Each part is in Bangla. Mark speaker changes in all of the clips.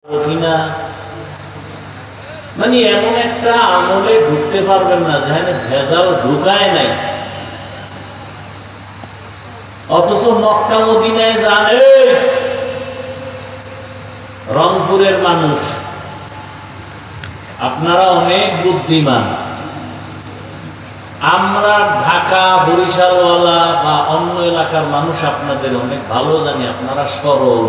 Speaker 1: কিনা, মানে এমন একটা আমলে ঢুকতে পারবেন না যেখানে ভেজাল ঢুকায় নাই, অথচ মক্কা মদিনায় জানে রংপুরের মানুষ আপনারা অনেক বুদ্ধিমান, আমরা ঢাকা বরিশালওয়ালা বা অন্য এলাকার মানুষ আপনাদের অনেক ভালো জানি, আপনারা সরল,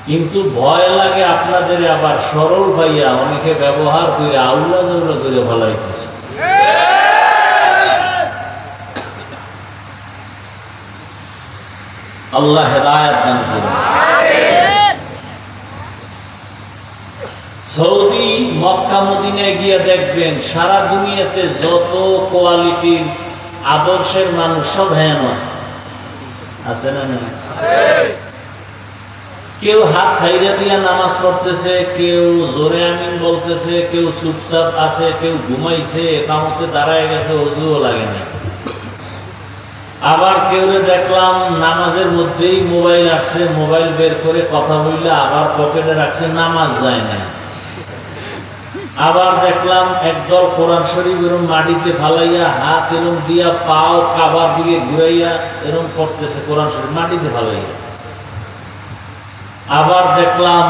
Speaker 1: কিন্তু ভয় লাগে আপনাদের আবার সরল ভাইয়া অনেকে ব্যবহার করে আউলা জৌলা করে ভালাইতেছে। আল্লাহ হেদায়েত দান করুন। সৌদি মক্কা মদিনায় গিয়ে দেখবেন সারা দুনিয়াতে যত কোয়ালিটির আদর্শের মানুষ সব হ্যান আছে না? কেউ হাত ছাইরা দিয়া নামাজ পড়তেছে, কেউ জোরে আমিন বলতেছে, কেউ চুপচাপ আছে, কেউ ঘুমাইছে, একামতে দাঁড়ায় গেছে, অজুও লাগে না। আবার কেউ দেখলাম নামাজের মধ্যেই মোবাইল আসছে, মোবাইল বের করে কথা বললে আবার পকেটে রাখছে, নামাজ যায় না। আবার দেখলাম একদল কোরআন শরীফ এরম মাটিতে ফালাইয়া হাত এরম দিয়া পাও কাবার দিকে ঘুরাইয়া এরম করতেছে, কোরআন শরীফ মাটিতে ফালাইয়া। আবার দেখলাম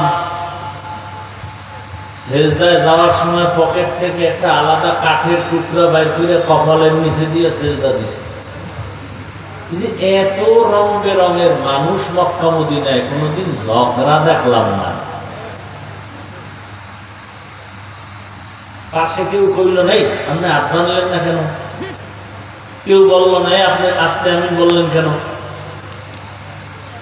Speaker 1: সেজদায় যাওয়ার সময় পকেট থেকে একটা আলাদা কাঠের টুকরা বাইর করে কপালের নিচে দিয়ে সেজদা দিছে। এত রং বেরঙের মানুষ মক্কা মদিনায় কোনোদিন ঝগড়া দেখলাম না। পাশে কেউ কইল নাই আপনি হাত বাঁধলেন না কেন, কেউ বলল নাই আপনি আস্তে আমি বললেন কেন,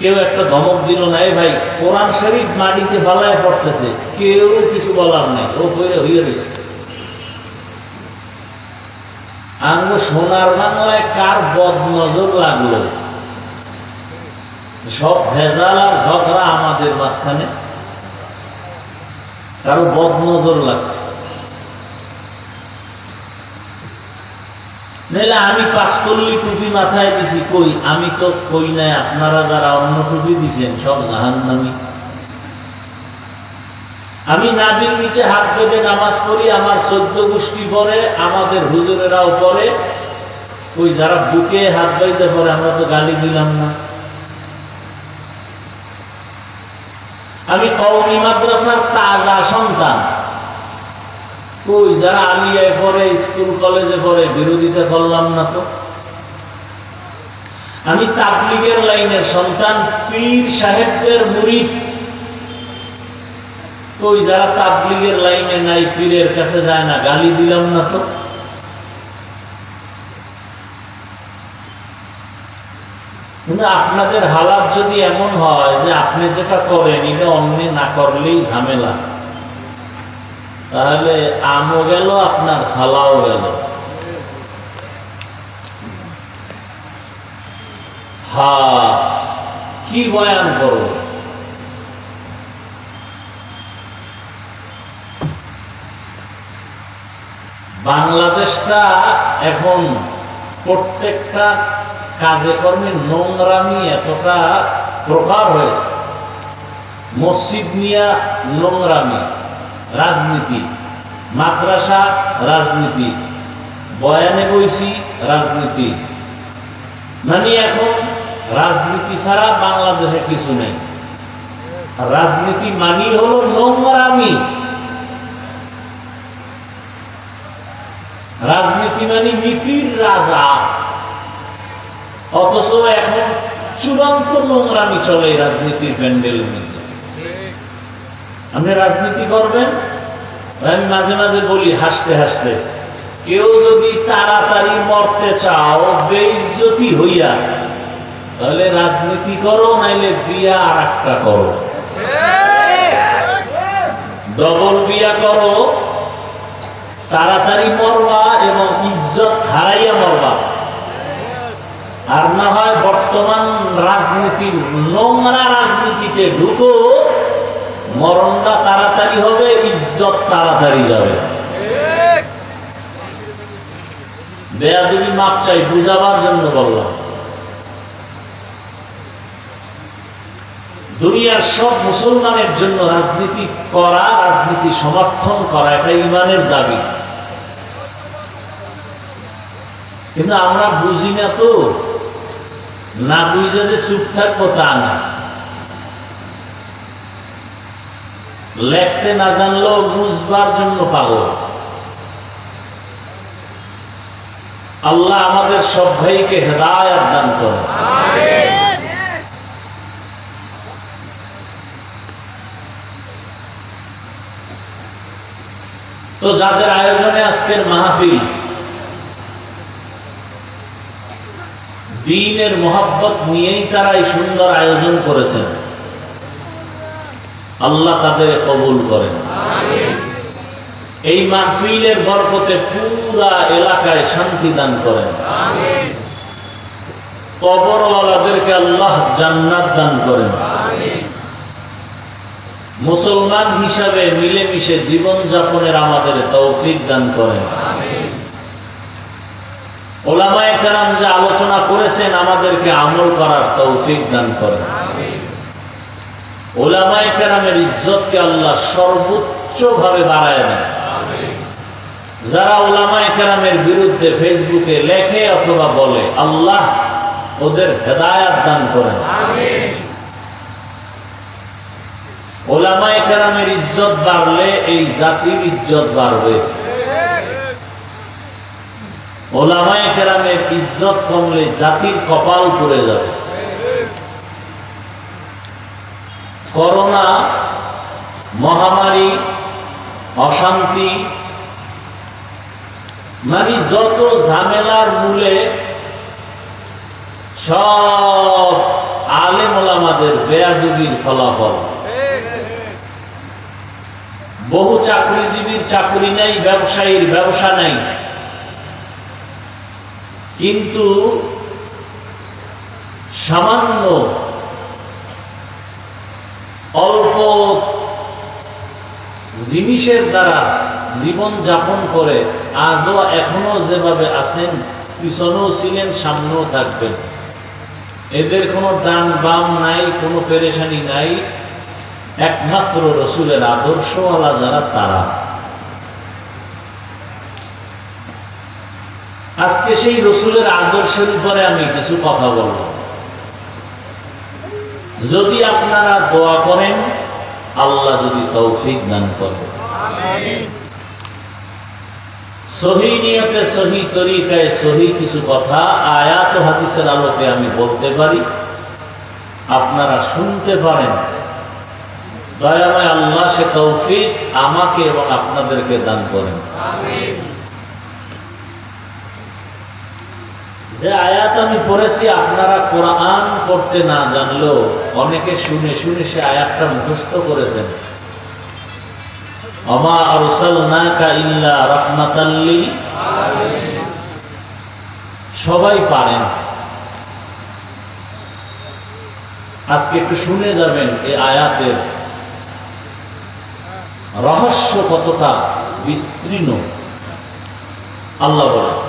Speaker 1: কেউ একটা ধমক দিল নাই ভাই কোরআন শরীফ মাটিতে ফালায় পড়তেছে, কেউ কিছু বলার নাই, ও কইরে হইয়া রয়েছে। আঙ্গ সোনার বাংলায় কার বদ নজর লাগলো, সব ভেজাল আর ঝগড়া আমাদের মাঝখানে, কারো বদ নজর লাগছে। নাহলে আমি পাঁচকল্লি টুপি মাথায় দিছি, কই আমি তো কই নাই, আপনারা যারা অন্য টুপি দিছেন সব জাহান্নামী। আমি নাভির নিচে হাত বেঁধে নামাজ পড়ি, আমার 14 গোষ্ঠী পড়ে, আমাদের হুজুরেরাও পড়ে, ওই যারা বুকে হাত বাইতে পড়ে আমরা তো গালি দিলাম না। আমি কওমি মাদ্রাসার তাজা সন্তান, ওই যারা আলিয়ায় পড়ে স্কুল কলেজে পড়ে বিরোধিতা করলাম না তো। আমি তাবলীগের লাইনের সন্তান, পীর সাহেবদের মুরিদ, ওই যারা তাবলীগের লাইনে নাই পীরের কাছে যায় না গালি দিলাম না তো। কিন্তু আপনাদের হালাত যদি এমন হয় যে আপনি যেটা করেন এটা অন্য না করলেই ঝামেলা, তাহলে আমও গেল আপনার সালাও গেল। কি বয়ান করব, বাংলাদেশটা এখন প্রত্যেকটা কাজে কর্মে নোংরামি এতটা প্রকার হয়েছে। মসজিদ নিয়ে নোংরামি, রাজনীতি, মাদ্রাসা রাজনীতি, বয়ানে বইছি রাজনীতি, মানে এখন রাজনীতি ছাড়া বাংলাদেশে কিছু নেই। রাজনীতি মানি হলো নোংরামি, রাজনীতি মানে নীতির রাজা, অথচ এখন চূড়ান্ত নোংরামি চলে রাজনীতির প্যান্ডেল মধ্যে। আপনি রাজনীতি করবেন, আমি মাঝে মাঝে বলি হাসতে হাসতে, কেউ যদি তাড়াতাড়ি মরতে চাও বেইজ্জতি হইয়া, তাহলে রাজনীতি করো, নাইলে বিয়া আর একটা করো, ডবল বিয়া করো, তাড়াতাড়ি মরবা এবং ইজ্জত হারাইয়া মরবা। আর না হয় বর্তমান রাজনীতির নোংরা রাজনীতিতে ঢুকো, মরণটা তাড়াতাড়ি হবে, ইজ্জত তাড়াতাড়ি যাবে। বেয়াদবি মাপ চাই, বুঝাবার জন্য বললাম। দুনিয়ার সব মুসলমানের জন্য রাজনীতি করা, রাজনীতি সমর্থন করা এটা ঈমানের দাবি, কিন্তু আমরা বুঝি না তো, না বুঝে যে চুপ থাকবো তা না, লেখতে না জানলেও বুঝবার জন্য পাগল। আল্লাহ আমাদের সব ভাইকে হেদায়েত দান করেন। তো যাদের আয়োজনে আজকের মাহফিল, দ্বীনের মোহাব্বত নিয়েই তারা এই সুন্দর আয়োজন করেছেন, আল্লাহ তাদের কবুল করেন। এই মাহফিলের বরকতে পুরা এলাকায় শান্তি দান করেন। কবরওয়ালাদেরকে আল্লাহ জান্নাত দান করেন। মুসলমান হিসাবে মিলেমিশে জীবন যাপনের আমাদের তৌফিক দান করেন। ওলামায়ে কেরাম যে আলোচনা করেছেন আমাদেরকে আমল করার তৌফিক দান করেন। ওলামায়ে কেরামের ইজ্জতকে আল্লাহ সর্বোচ্চ ভাবে বাড়ায় দেন। যারা ওলামায়ে কেরামের বিরুদ্ধে ফেসবুকে লেখে অথবা বলে, আল্লাহ ওদের হেদায়েত দান করেন। ওলামায়ে কেরামের ইজ্জত বাড়লে এই জাতির ইজ্জত বাড়বে। ওলামায়ে কেরামের ইজ্জত কমলে জাতির কপাল পুড়ে যাবে। করোনা মহামারী, অশান্তি, মানে যত ঝামেলার মূলে সব আলেম ওলামাদের বেয়াদবির ফলাফল। বহু চাকরিজীবীর চাকরি নাই, ব্যবসায়ীর ব্যবসা নাই, কিন্তু সামান্য অল্প জিনিসের দ্বারা জীবন যাপন করে আজও এখনো যেভাবে আছেন, পিছনেও ছিলেন, সামনেও থাকবেন। এদের কোনো ডান বাম নাই, কোনো পেরেশানি নাই, একমাত্র রসুলের আদর্শওয়ালা যারা তারা। আজকে সেই রসুলের আদর্শের উপরে আমি কিছু কথা বলব। যদি আপনারা দোয়া করেন, আল্লাহ যদি তৌফিক দান করেন, সহি নিয়তে, সহি তরিকায়, সহি কিছু কথা আয়াত ও হাদিসের আলোকে আমি বলতে পারি, আপনারা শুনতে পারেন, দয়াময় আল্লাহ সে তৌফিক আমাকে এবং আপনাদেরকে দান করেন। যে আয়াত আমি পড়েছি, আপনারা কোরআন পড়তে না জানলেও অনেকে শুনে শুনে সে আয়াতটা মুখস্থ করেছেন। ওমা আরসালনাকা ইল্লা রাহমাতাল লিল আলামিন, সবাই পারেন। আজকে একটু শুনে যাবেন এই আয়াতের রহস্য কতটা বিস্তীর্ণ। আল্লাহ বলেন,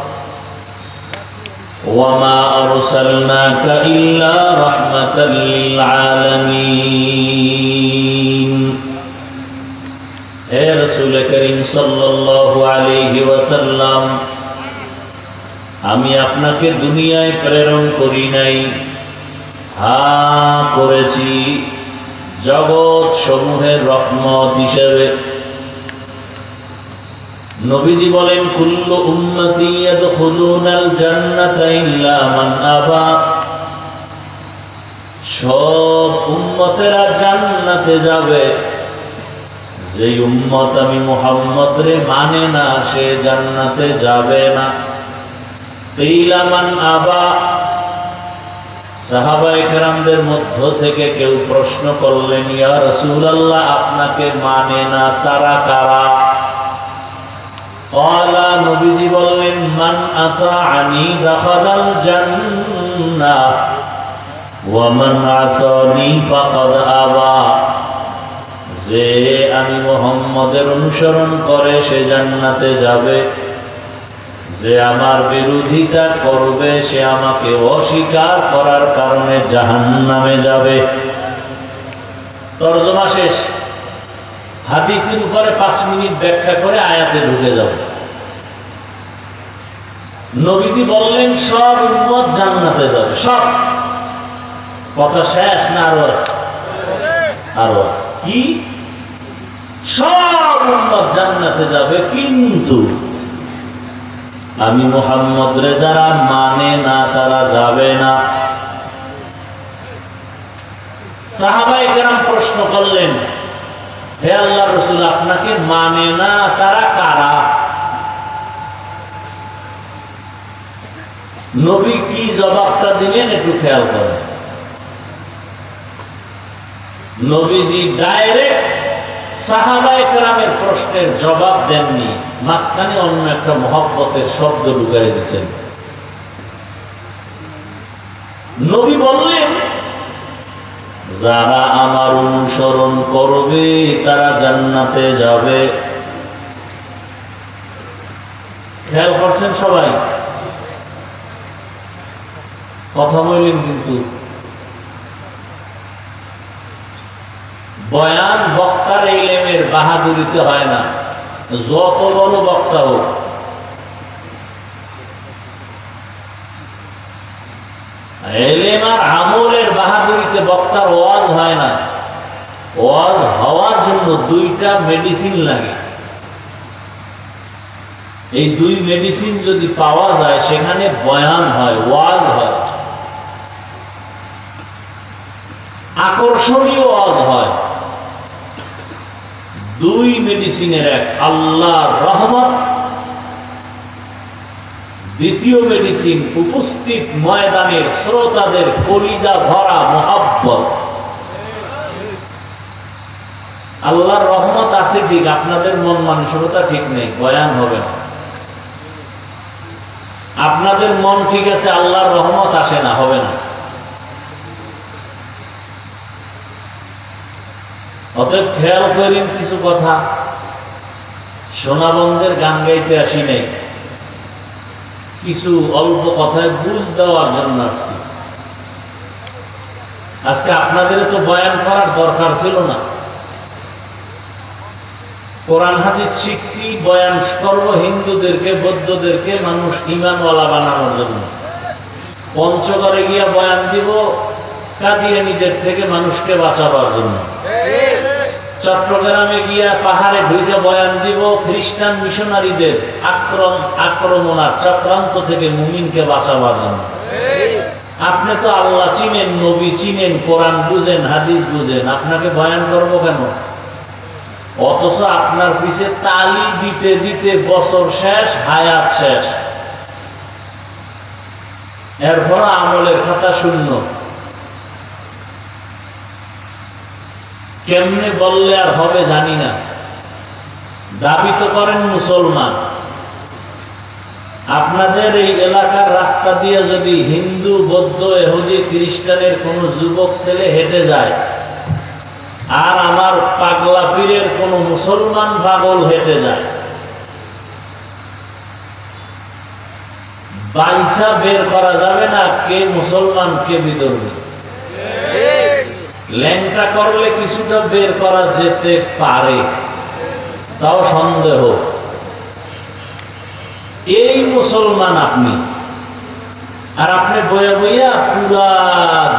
Speaker 1: ওয়ামা আরসালনাকা ইল্লা রাহমাতাল লিল আলামিন। হে রাসূল করিম সাল্লাল্লাহু আলাইহি ওয়াসাল্লাম, আমি আপনাকে দুনিয়ায় প্রেরণ করি নাই, হ্যাঁ করেছি জগৎ সমূহের রহমত হিসেবে। নবীজি বলেন, কুল্লু উম্মতি ইয়াদখুলুনাল জান্নাতা ইল্লা মান আবা, সব উম্মতেরা জান্নাতে যাবে, যে উম্মত আমি মুহাম্মদ রে মানে না সে জান্নাতে যাবে না। কিলা মান আবা, সাহাবায়ে কেরামদের মধ্য থেকে কেউ প্রশ্ন করলেন, ইয়া রাসূলুল্লাহ আপনাকে মানে না তারা কারা? ক্বালা, নবীজি বললেন, মান আতাআনি দাখালাল জান্নাহ ওয়া মান আসানি ফাকাদ আবা, যে আমি মুহাম্মদের অনুসরণ করে সে জান্নাতে যাবে, যে আমার বিরোধিতা করবে সে আমাকে অস্বীকার করার কারণে জাহান্নামে যাবে। তরজমা শেষ, হাদিসের উপরে 5 মিনিট ব্যাখ্যা করে আয়াতে ঢুকে যাব। নবীজি বললেন সব উম্মত জান্নাতে যাবে, সব। কথা শেষ না আরো আছে? আরো আছে। কি? সব উম্মত জান্নাতে যাবে, কিন্তু আমি মুহাম্মদ রে যারা মানে না তারা যাবে না। সাহাবায়ে কেরাম প্রশ্ন করলেন, হে আল্লাহর রাসূল, আপনাকে মানে না তারা কারা? নবী কি জবাবটা দিলেন একটু খেয়াল করেন। নবীজি ডাইরেক্ট সাহাবায়ে কেরামের প্রশ্নের জবাব দেননি, মাঝখানে অন্য একটা মহব্বতের শব্দ ঢুকাই দিয়েছেন। নবী বললেন, যারা আমার অনুসরণ করবে তারা জান্নাতে যাবে। খেয়াল করছেন সবাই? কথা বললেন, কিন্তু বয়ান বক্তার ইলমের বাহাদুরিতে হয় না, যত বড় বক্তা হোক। ইলম আর আমলের বাহাদুরিতে বক্তার ওয়াজ হয় না। ওয়াজ হওয়ার জন্য 2টা মেডিসিন লাগে। এই 2 মেডিসিন যদি পাওয়া যায়, সেখানে বয়ান হয়, ওয়াজ হয়, আকর্ষণীয় ওয়াজ হয়। 2 মেডিসিনের এক আল্লাহর রহমত, দ্বিতীয় মেডিসিন উপস্থিত ময়দানের শ্রোতাদের কলিজা ভরা মহব্বত। আল্লাহর রহমত আছে ঠিক, আপনাদের মন মানসিকতা ঠিক নেই, বয়ান হবে না। আপনাদের মন ঠিক আছে, আল্লাহর রহমত আসে না, হবে না। অতএব খেয়াল করেন কিছু কথা। সোনাবন্ধের গান গাইতে আসি নাই, কিছু অল্প কথায় বুঝ দেওয়ার জন্য আসছি। আজকে আপনাদের তো বয়ান করার দরকার ছিল না। কোরআন হাদিস শিখছি, বয়ান করব হিন্দুদেরকে, বৌদ্ধদেরকে মানুষ ইমানওয়ালা বানানোর জন্য। পঞ্চগড়ে গিয়া বয়ান দিব কাদিয়ানীদের থেকে মানুষকে বাঁচাবার জন্য। চট্টগ্রামে গিয়া পাহাড়ে ঢুকে বয়ান দিব খ্রিস্টান মিশনারিদের আক্রমণার চক্রান্ত থেকে মুমিনকে বাঁচাবার জন্য। আপনি তো আল্লাহ চিনেন, নবী চিনেন, কোরআন বুঝেন, হাদিস বুঝেন, আপনাকে বয়ান করব কেন? অথচ আপনার পিছে তালি দিতে দিতে বছর শেষ, হায়াত শেষ, এরপর আমলের খাতা শূন্য। কেমনে বললে আর হবে জানি না। দাবি তো করেন মুসলমান। আপনাদের এই এলাকার রাস্তা দিয়ে যদি হিন্দু, বৌদ্ধ, ইহুদি, খ্রিস্টানের কোনো যুবক ছেলে হেঁটে যায়, আর আমার পাগলা পীরের কোনো মুসলমান পাগল হেঁটে যায়, বাইসা বের করা যাবে না কে মুসলমান কে বিধর্মী। ল্যাংটা করলে কিছুটা বের করা যেতে পারে, তাও সন্দেহ। এই মুসলমান আপনি, আর আপনি বইয়া বইয়া পুরা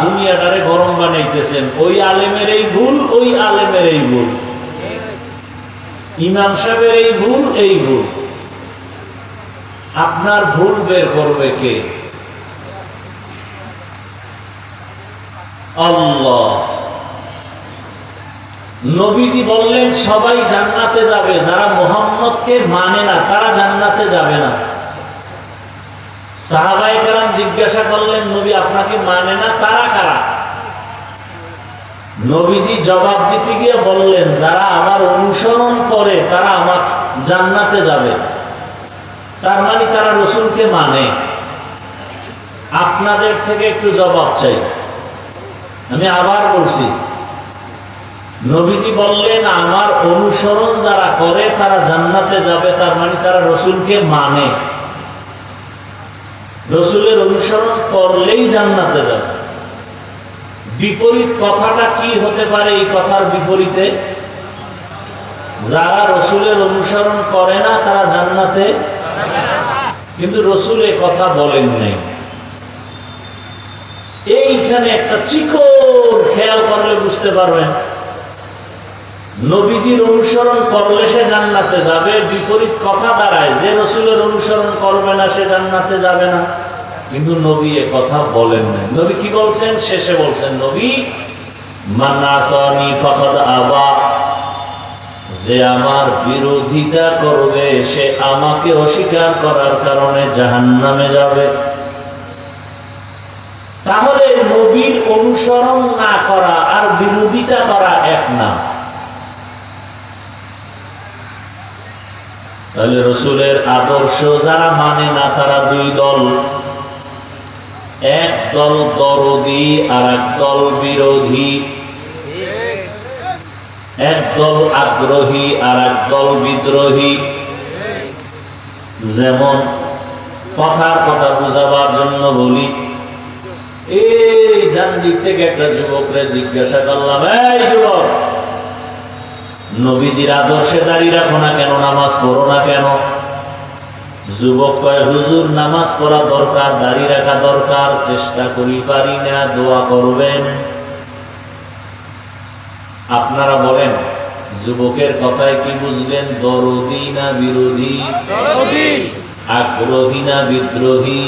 Speaker 1: দুনিয়াটারে গরম বানাইতেছেন। ওই আলেমের এই ভুল, ওই আলেমের এই ভুল, ইমাম সাহেবের এই ভুল, এই ভুল। আপনার ভুল বের করবে কে? আল্লাহ। নবীজি বললেন সবাই জান্নাতে যাবে, যারা মুহাম্মদকে মানে না তারা জান্নাতে যাবে না। সাহাবায়ে কেরাম জিজ্ঞাসা করলেন, নবী আপনাকে মানে না তারা কারা? নবীজি জবাব দিতে গিয়ে বললেন, যারা আমার অনুসরণ করে তারা আমার জান্নাতে যাবে। তার মানে তারা রাসূলকে মানে। আপনাদের থেকে একটু জবাব চাই। আমি আবার বলছি, নবীজি বললেন আমার অনুসরণ যারা করে তারা জান্নাতে যাবে, তার মানে তারা রাসূলকে মানে। রাসূলের অনুসরণ করলেই জান্নাতে যাবে। বিপরীত কথাটা কি হতে পারে? এই কথার বিপরীতে যারা রসুলের অনুসরণ করে না তারা জান্নাতে, কিন্তু রসুল এ কথা বলেন নাই। এইখানে একটা চিকন খেয়াল করলে বুঝতে পারবেন, নবীজির অনুসরণ করলে সে জান্নাতে যাবে, বিপরীত কথা দাঁড়ায় যে রসুলের অনুসরণ করবে না সে জান্নাতে যাবে না, কিন্তু নবী এ কথা বলেন নাই। নবী কি বলছেন? শেষে বলছেন, নবী মান আসানি ফাকাদ আবা, যে আমার বিরোধিতা করবে সে আমাকে অস্বীকার করার কারণে জাহান্নামে যাবে। তাহলে নবীর অনুসরণ না করা আর বিরোধিতা করা এক না। তাহলে রসুলের আদর্শ যারা মানে না তারা দুই দল, এক দল দরদি আর এক দল বিরোধী, এক দল আগ্রহী আর এক দল বিদ্রোহী। যেমন কথার কথা বুঝাবার জন্য বলি, এই ডান দিক থেকে একটা যুবকরে জিজ্ঞাসা করলাম, এই যুবক, নবীজির আদর্শে দাঁড়িয়ে রাখো না কেন, নামাজ পড়ো না কেন? যুবক কয়, হুজুর নামাজ পড়া দরকার, দাঁড়িয়ে রাখা দরকার, চেষ্টা করি পারি না, দোয়া করবেন। আপনারা বলেন যুবকের কথায় কি বুঝলেন? দরদি না বিরোধী? আগ্রহী না বিদ্রোহী?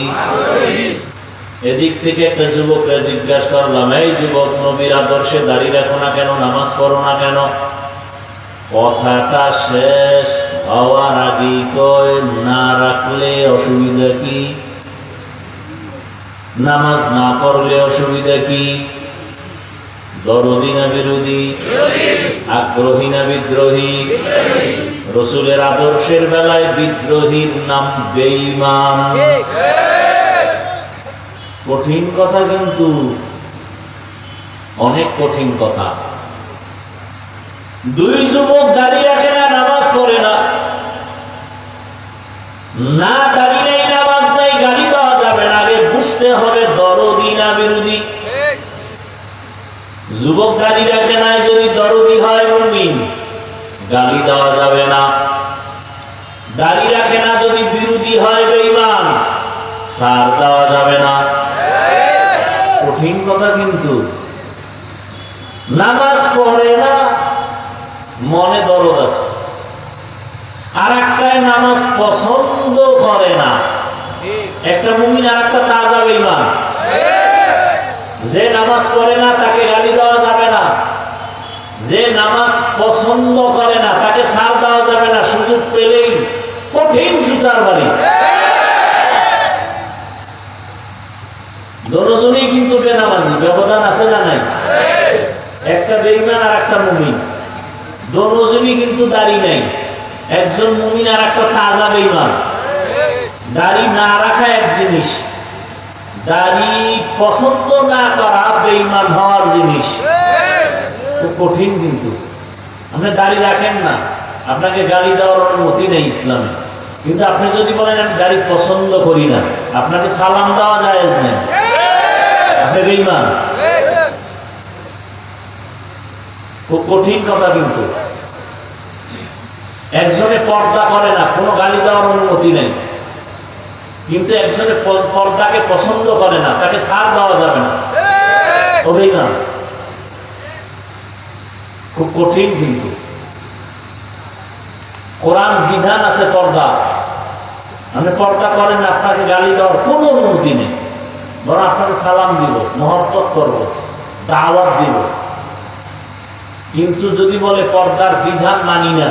Speaker 1: এদিক থেকে একটা যুবকরা জিজ্ঞাসা করলাম, এই যুবক, নবীর আদর্শে দাঁড়িয়ে রাখো না কেন, নামাজ পড়ো না কেন? কথাটা শেষ হওয়ার আগেই কয়, না রাখলে অসুবিধা কি? নামাজ না পড়লে অসুবিধা কি? দরদি না বিরোধী? আগ্রহী না বিদ্রোহী? রসুলের আদর্শের বেলায় বিদ্রোহীর নাম বেঈমান। কঠিন কথা, কিন্তু অনেক কঠিন কথা। দুই যুবক দাঁড়িয়ে রাখে না, নামাজ পড়ে না, না দাঁড়িয়ে নেই, নামাজ নাই, গালি দেওয়া যাবে না। আগে বুঝতে হবে দরদি না বিরোধী। যুবক দাঁড়িয়ে রাখে না, যদি দরদি হয় মুমিন, গালি দেওয়া যাবে না। দাঁড়িয়ে রাখে না যদি বিরোধী হয় বেঈমান, ছাড় দেওয়া যাবে না। কঠিন কথা, কিন্তু নামাজ পড়ে না, মনে দরদ আছে। আর একটাই নামাজ পছন্দ করে না। একটা মুমিন আর একটা তাজা বেঈমান। যে নামাজ পড়ে না তাকে গালি দেওয়া যাবে না, যে নামাজ পছন্দ করে না তাকে ছাড় দেওয়া যাবে না, সুযোগ পেলেই কঠিন জুতার বাড়ি। দুজনেই কিন্তু বেনামাজি, ব্যবধান আছে না নাই? একটা বেঈমান আর একটা মুমিন, দুজনই কিন্তু দাড়ি নাই। একজন মুমিন আর একটা তাজা বেঈমান। দাড়ি না রাখা এক জিনিস, দাড়ি পছন্দ না করা বেঈমান হওয়ার জিনিস। খুব কঠিন, কিন্তু আপনি দাড়ি রাখেন না, আপনাকে গালি দেওয়ার অনুমতি নেই ইসলামে। কিন্তু আপনি যদি বলেন আমি দাড়ি পছন্দ করি না, আপনাকে সালাম দেওয়া জায়েজ নেই, আপনি বেঈমান। খুব কঠিন কথা, কিন্তু একজনে পর্দা করে না, কোনো গালি দেওয়ার অনুমতি নেই, কিন্তু একজনে পর্দাকে পছন্দ করে না, তাকে ছাড় দেওয়া যাবে না, ও বেঈমান। খুব কঠিন, কিন্তু কোরআন বিধান আছে পর্দা। আপনি পর্দা করেন না, আপনাকে গালি দেওয়ার কোনো অনুমতি নেই, বরং আপনাকে সালাম দিব, মহব্বত করব, দাওয়াত দিব। কিন্তু যদি বলে পর্দার বিধান মানি না,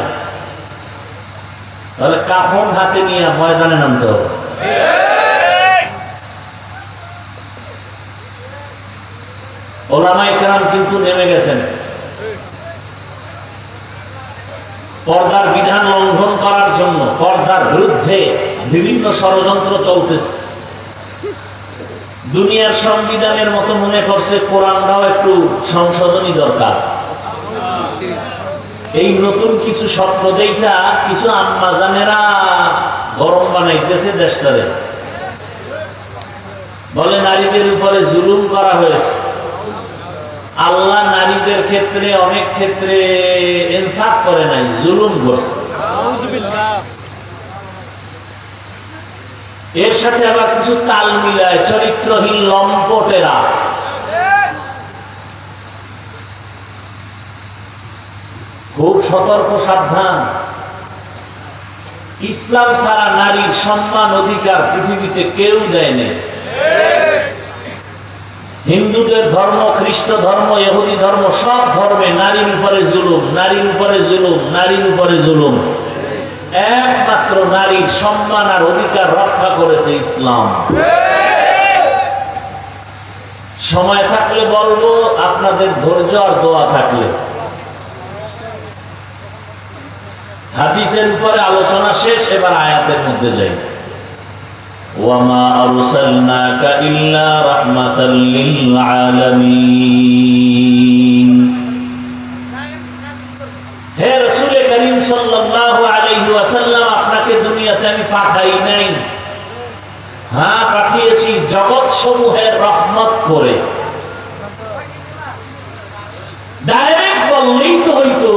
Speaker 1: তাহলে কাফন হাতে নিয়ে ময়দানে নামতে হবে। ওলামায়ে কেরাম কিন্তু নেমে গেছেন। পর্দার বিধান লঙ্ঘন করার জন্য পর্দার বিরুদ্ধে বিভিন্ন ষড়যন্ত্র চলতেছে। দুনিয়ার সংবিধানের মতো মনে করছে কোরআনটাও একটু সংশোধনী দরকার। এই নতুন কিছু স্বপ্ন দেখা কিছু আম্মাজানেরা গরম বানাইতেছে দেশটারে। বলে নারীদের উপরে জুলুম করা হয়েছে, আল্লাহ নারীদের ক্ষেত্রে অনেক ক্ষেত্রে ইনসাফ করে নাই, জুলুম করছে। এর সাথে আবার কিছু তাল মিলায় চরিত্রহীন লম্পটেরা। খুব সতর্ক, সাবধান। ইসলাম ছাড়া নারীর সম্মান অধিকার পৃথিবীতে কেউ দেয়নি। হিন্দুদের ধর্ম, খ্রিস্ট ধর্ম, ইহুদি ধর্ম, সব ধর্মে নারীর উপরে জুলুম, নারীর উপরে জুলুম, নারীর উপরে জুলুম। একমাত্র নারীর সম্মান আর অধিকার রক্ষা করেছে ইসলাম। সময় থাকলে বলবো, আপনাদের ধৈর্য আর দোয়া থাকলে। হাদিসের উপরে আলোচনা শেষ, এবার আয়াতের মধ্যে যাই। ওয়ামা আরসালনাকা ইল্লা রাহমাতাল লিল আলামিন। হে রাসূল করিম সাল্লাল্লাহু আলাইহি ওয়াসাল্লাম, আপনাকে দুনিয়াতে আমি পাঠাই নাই। হ্যাঁ, পাঠিয়েছি জগৎ সমূহের রহমত করে। ডাইরেক্ট বললেই তো হইতো,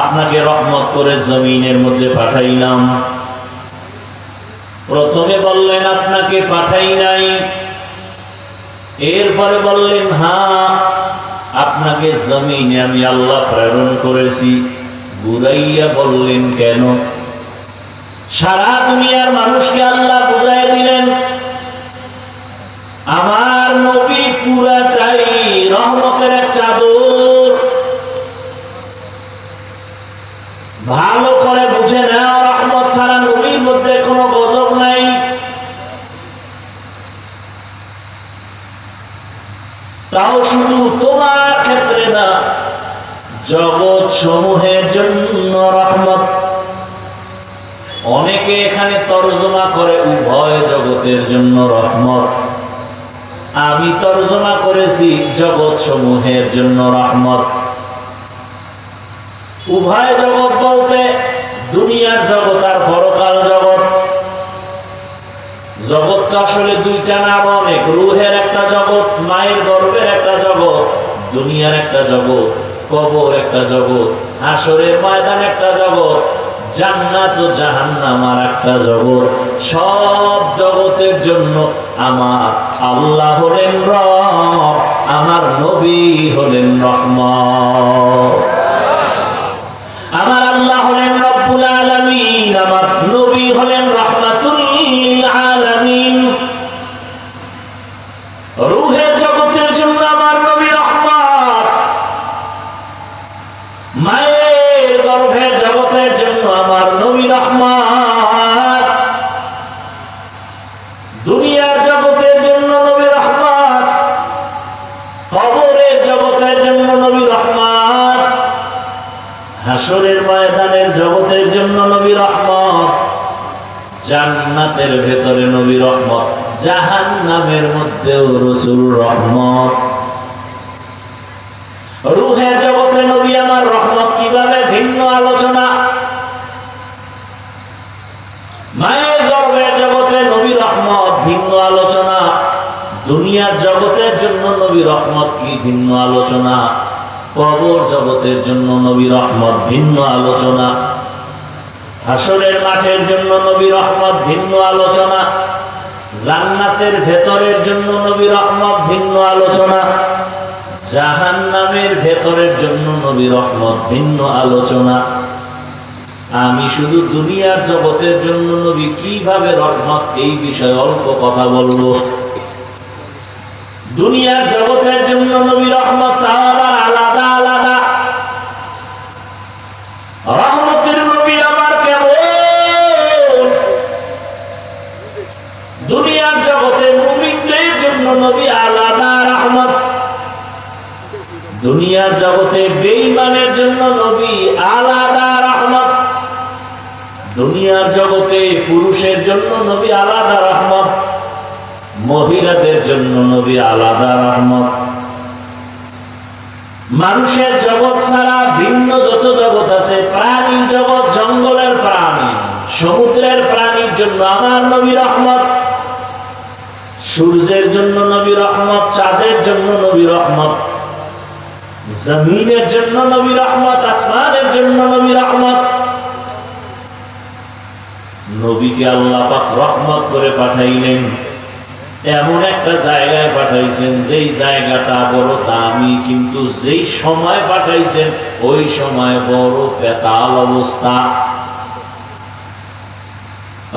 Speaker 1: আপনাকে রহমত করে জমিনের মধ্যে পাঠাইলাম। প্রথমে বললেন আপনাকে পাঠাই নাই, এরপরে বললেন হ্যাঁ, আপনাকে জমিনে আমি আল্লাহ প্রেরণ করেছি। বুঝাইয়া বললেন কেন? সারা দুনিয়ার মানুষকে আল্লাহ বুঝাই দিলেন, আমার নবী পুরাটাই রহমতের এক চাদর। ভালো করে বুঝে নাও, রহমত ছাড়া নবীর মধ্যে কোনো গজব নাই। তাও শুধু তোমার ক্ষেত্রে না, জগৎ সমূহের জন্য রহমত। অনেকে এখানে তর্জমা করে উভয় জগতের জন্য রহমত। আমি তর্জমা করেছি জগৎ সমূহের জন্য রহমত। উভয় জগৎ বলতে দুনিয়ার জগৎ আর পরকাল জগৎ। জগৎটা আসলে দুইটা না, অনেক। রুহের একটা জগৎ, মায়ের গর্ভের একটা জগৎ, দুনিয়ার একটা জগৎ, কবর একটা জগৎ, হাসরের ময়দান একটা জগৎ, জান্নাত ও জাহান্নাম আর একটা জগৎ। সব জগতের জন্য আমার আল্লাহ হলেন রব, আমার নবী হলেন রহমত। আমার আল্লাহ হলেন রব্বুল আলামিন, আমার নবী হলেন রাহমাতুল লিল আলামিন। রূহের জগতের জন্য আমার নবী রহমত, মায়ের গর্ভের জগতের জন্য আমার নবী রহমত, দুনিয়ার জগতের জন্য নবী রহমত, কবরের জগতের জন্য নবী রহমত, হাসরের ময়দানের জগতের জন্য নবী রহমত, জান্নাতের ভেতরে নবী রহমত, জাহান্নামের মধ্যেও রাসূল রহমত। রূহের জগতে নবী আমার রহমত কিভাবে, ভিন্ন আলোচনা। মায়ের গর্ভের জগতে নবী রহমত, ভিন্ন আলোচনা। দুনিয়ার জগতের জন্য নবী রহমত কি, ভিন্ন আলোচনা। কবর জগতের জন্য নবী রহমত, ভিন্ন আলোচনা। হাসরের মাঠের জন্য নবী রহমত, ভিন্ন আলোচনা। জান্নাতের ভেতরের জন্য নবী রহমত, ভিন্ন আলোচনা। জাহান্নামের ভেতরের জন্য নবী রহমত, ভিন্ন আলোচনা। আমি শুধু দুনিয়ার জগতের জন্য নবী কিভাবে রহমত, এই বিষয়ে অল্প কথা বলবো। দুনিয়ার জগতের জন্য নবী রহমত আবার আলাদা আলাদা। রহমতের নবী আমার কেমন? দুনিয়ার জগতে মুমিনদের জন্য নবী আলাদা রহমত, দুনিয়ার জগতে বেঈমানের জন্য নবী আলাদা রহমত, দুনিয়ার জগতে পুরুষের জন্য নবী আলাদা রহমত, মহিলাদের জন্য নবী আলাদা রহমত। মানুষের জগৎ ছাড়া ভিন্ন যত জগৎ আছে, প্রাণীর জগৎ, জঙ্গলের প্রাণী, সমুদ্রের প্রাণীর জন্য আমার নবী রহমত। সূর্যের জন্য নবী রহমত, চাঁদের জন্য নবী রহমত, জমিনের জন্য নবী রহমত, আসমানের জন্য নবী রহমত। নবীকে আল্লাহ পাক রহমত করে পাঠাইলেন, এমন একটা জায়গায় পাঠাইছেন যেই জায়গাটা বড় দামি, কিন্তু যেই সময় পাঠাইছেন ওই সময় বড় বেতাল অবস্থা।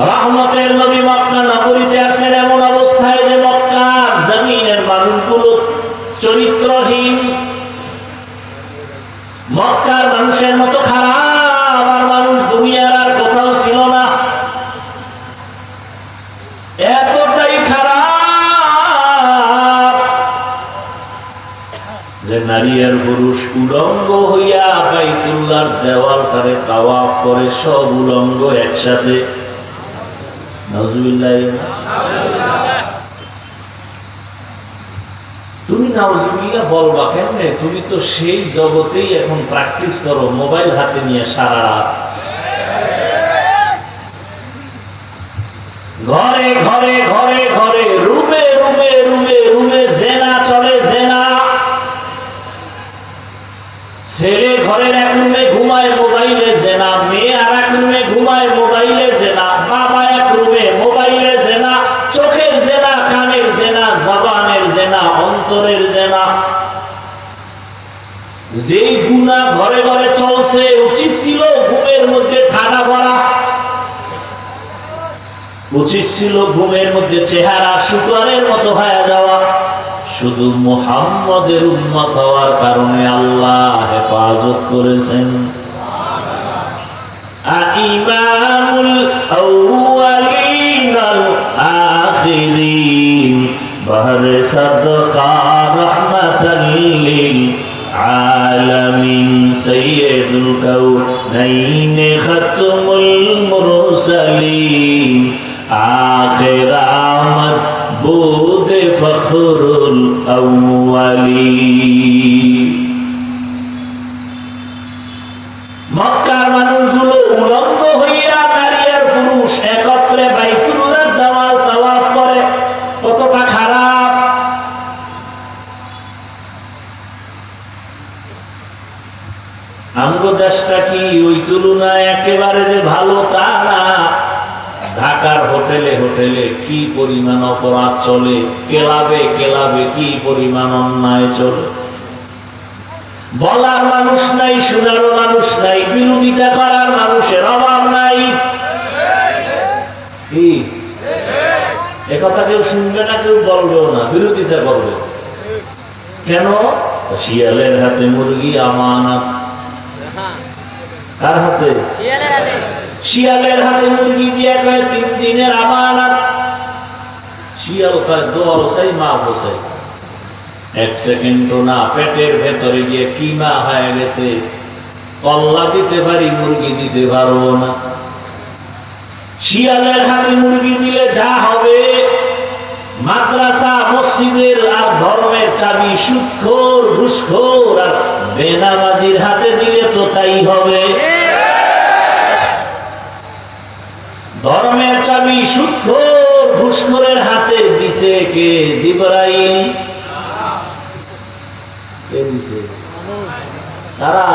Speaker 1: রহমতের নবী মক্কা নগরীতে আছেন এমন অবস্থায় যে মক্কার জমিনের মানুষগুলো চরিত্রহীন, মক্কার মানুষের মতো খারাপ আর মানুষ দুনিয়ার আর কোথাও ছিল না। এতটাই খারাপ যে নারী আর পুরুষ উলঙ্গ হইয়া বাইতুল্লাহর দেওয়ালটারে তাওয়াফ করে, সব উলঙ্গ একসাথে। নাউজুবিল্লাহ। তুমি নাউজুবিল্লাহ বলবা কেমনে? তুমি তো সেই জগতেই এখন প্র্যাকটিস করো, মোবাইল হাতে নিয়ে সারা রাত। ঘরে ঘরে ঘরে ঘরে, রুমে রুমে রুমে রুমে জেনা চলে, জেনা। ছেলে ঘরের এক রুমে ঘুমায়, মোবাইলে জেনা। মেয়ে আর এক রুমে ঘুমায়, মোবাইলে জেনা। বাবা এক রুমে, মোবাইলে জেনা। চোখের জেনা, কানের জেনা, জবানের জেনা, অন্তরের জেনা। যেই গুনাহ ঘরে ঘরে চলছে, উচিত ছিল ঘুমের মধ্যে ঠাডা ভরা, উচিত ছিল ঘুমের মধ্যে চেহারা শুকরের মতো হয়ে যাওয়া। শুধু মুহাম্মদের উম্মত হওয়ার কারণে আল্লাহ হেফাজত করেছেন। ইমামুল আউয়ালিন আল আখিরিন বাহরে সাদকা রাহমাতাল লিল আলামিন সাইয়্যিদুল কাউনাইন খাতমুল মুরসালিন আখির আমদ বুদ ফখরুল আউয়ালিন। মক্কার মানুষগুলো উলঙ্গ হইয়া নারী আর পুরুষ একত্রে বাইতুল্লাহর দেওয়াল তাওয়াফ করে, কতটা খারাপ। আমগো দেশটা কি ওই তুলনায় একেবারে যে ভালো তা না। ঢাকার হোটেলে হোটেলে কি পরিমাণ অপরাধ চলে, ক্লাবে ক্লাবে কি পরিমাণ অন্যায় চলে। বলার মানুষ নাই, শোনারও মানুষ নাই, বিরোধিতা করার মানুষের অভাব নাই। কি একথা কেউ শুনবে না, কেউ বলবেও না, বিরোধিতা করবে। কেন? শিয়ালের হাতে মুরগি আমানত। কার হাতে? শিয়ালের হাতে মুরগি দিয়ে কয় 3 দিনের আমানত। শিয়াল কয় দোয়াল চাই, মাফ চাই। 1 সেকেন্ডও না, পেটের ভেতরে গিয়ে কিমা হয়ে গেছে। কল্লা দিতে পারি, মুরগি দিতে পারবো না। শিয়ালের হাতে মুরগি দিলে যা হবে, মাদ্রাসা মসজিদের আর ধর্মের চাবি সুদখোর ঘুষখোর আর বেনামাজির হাতে দিলে তো তাই হবে। ধর্মের চাবি সুদখোর ঘুষখোরের হাতে দিছে কে? জিবরাইল। কে দিছে? তারা।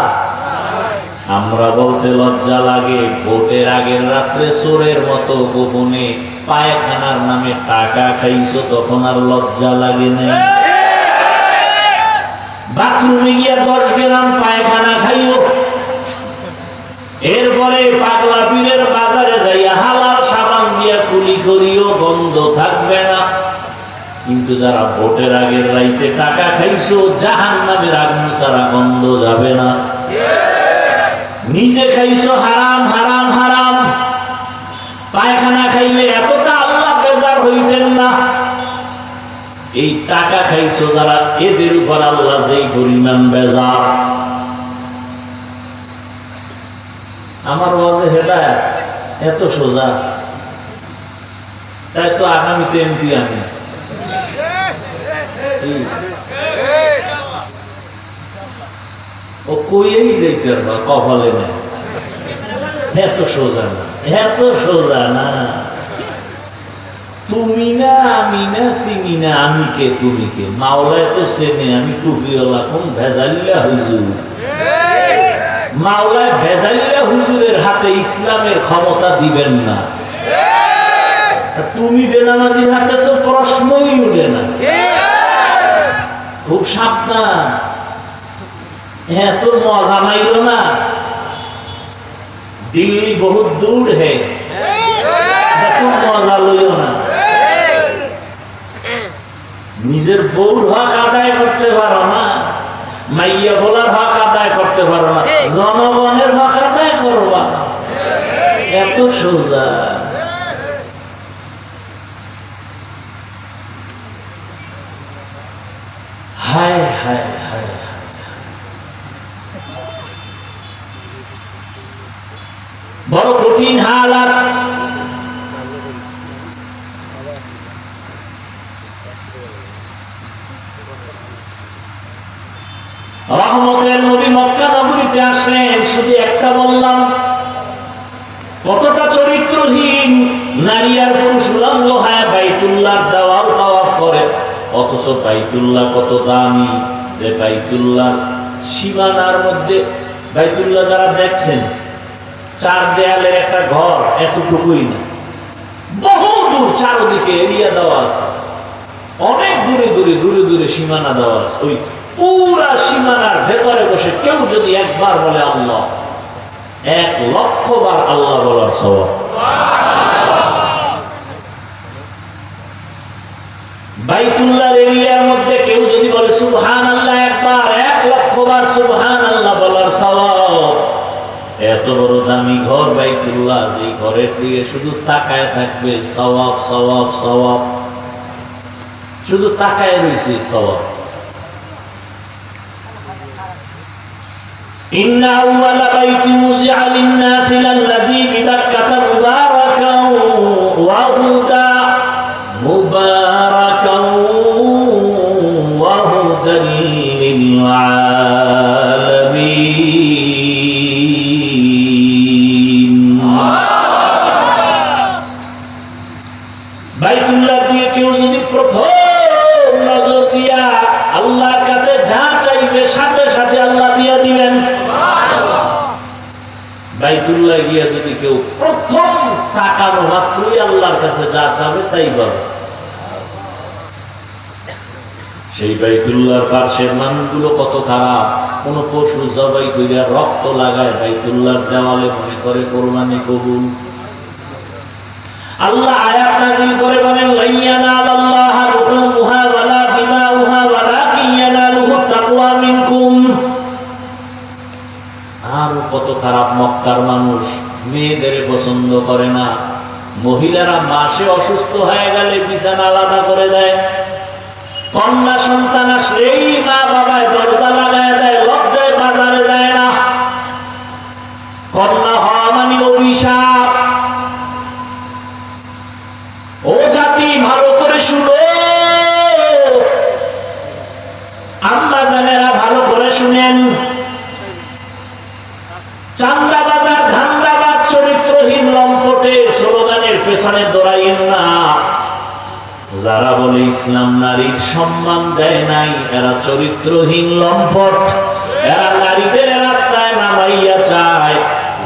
Speaker 1: আমরা বলতে লজ্জা লাগে, ভোটের আগের রাত্রে চোরের মতো গোপনে পায়খানার নামে টাকা খাইছো, তখন আর লজ্জা লাগে নাই। বাথরুমে গিয়া 10 গ্রাম পায়খানা খাইও, এরপরে পাগলা পীরের বাজারে যাইয়া হালাল সাবান দিয়া কুলি করিও, গন্ধ থাকবে না। কিন্তু যারা ভোটের আগের রাইতে টাকা খাইছো, জাহান্নামের আগুন ছাড়া গন্ধ যাবে না। নিজে খাইছো হারাম হারাম হারাম। পায়খানা খাইলে এতটা আল্লাহ বেজার হইতেন না। এই টাকা খাইছো যারা, এদের উপর আল্লাহ যেই পরিমাণ বেজার। আমার ওয়াজে হেদায়েত এত সোজা, তাই তো আগামীতে এমপি আমি। ও কইয়েই যাইতে পারবা, কপালে নেই। এত সোজা না, এত সোজা না। তুমি না আমি না চিনি না আমি কে তুমি কে, মাওলায় তো চেনে আমি টুপিওয়ালা কোন ভেজালিলা হুজুর। মাওলায় ভেজালিলা হুজুরের হাতে ইসলামের ক্ষমতা দিবেন না। তুমি বেনামাজির হাতে তো প্রশ্নই উঠে না। খুব সাবধান, হ্যাঁ তোর মজা নাইল না, দিল্লি বহুত দূর হে, খুব মজা লইও না। নিজের বউর হক আদায় করতে পারো না, মাইয়া বলার হক আদায় করতে পারো না, জনগণের হক আদায় করবা, এত সোজা। হায় হায় হায়, বড় কঠিন হালাত। রহমতের নবী মক্কা নগরীতে আসলেন, শুধু একটা বললাম, কতটা চরিত্রহীন নারী আর পুরুষ উলঙ্গ হয়ে বাইতুল্লাহর দেওয়াল তাওয়াফ করে। অথচ বাইতুল্লাহ কত দামি, যে বাইতুল্লাহ সীমানার মধ্যে, বাইতুল্লাহ যারা দেখছেন চার দেয়ালের একটা ঘর এতটুকুই না, বহু দূর চারদিকে এরিয়া দেওয়া আছে, অনেক দূরে দূরে দূরে দূরে সীমানা দেওয়া আছে। ওই পুরা সীমানার ভেতরে বসে কেউ যদি একবার বলে আল্লাহ, 1,00,000 বার আল্লাহ বলার সওয়াব। বাইতুল্লাহর এরিয়ার মধ্যে কেউ যদি বলে সুবহানাল্লাহ একবার, 1,00,000 বার সুবহানাল্লাহ বলার সওয়াব। এত বড় দামি ঘর বাইতুল্লাহ, যে ঘরের দিকে শুধু তাকায় থাকবে সওয়াব সওয়াব সওয়াব, শুধু তাকায় রয়েছে সওয়াব। إن أول بيت وضع للناس للذي ببكة مباركا وهدى للعالمين। বাইতুল্লাহ দিয়ে কেউ যদি প্রথম নজর দিয়া আল্লাহর কাছে যা চাইবে সাথে সাথে আল্লাহ দিয়া দিবেন। বাইতুল্লাহ গিয়া যদি কেউ প্রথম তাকানো মাত্রই আল্লাহর কাছে যা চাবে তাই পাবে। সেই বাইতুল্লাহর পাশের মানুষগুলো কত খারাপ, কোন পশু জবাই কইরা রক্ত লাগায় বাইতুল্লাহর দেওয়ালে, মনে করে কোরবানি কবুল। আল্লাহ আয়াত নাযিল করে বলেন, লাইয়ানালাল্লাহা লুহুমুহা ওয়ালা দিমাউহা ওয়ালাকিন ইয়ানালুহু তাকওয়া মিনকুম। আর কত খারাপ মক্কার মানুষ, মেয়েদের পছন্দ করে না, মহিলারা মাসে অসুস্থ হয়ে গেলে বিছানা আলাদা করে দেয়, কন্যা সন্তান আসলেই মা বাবায় দরজা লাগায় দেয়, লজ্জায় বাজারে যায় না। কন্যা হওয়া মানে অভিশাপ। ও জাতি ভালো করে শুনো, আম্মা জানেরা ভালো করে শুনেন, চান্দাবাজার ধান্দাবাজ চরিত্রহীন লম্পটের স্লোগানের পেছনে দৌড়াইয়েন না। যারা বলে ইসলাম নারীর সম্মান দেয় নাই, এরা চরিত্রহীন লম্পট। এরা নারীদের রাস্তায় নামাইয়া চায়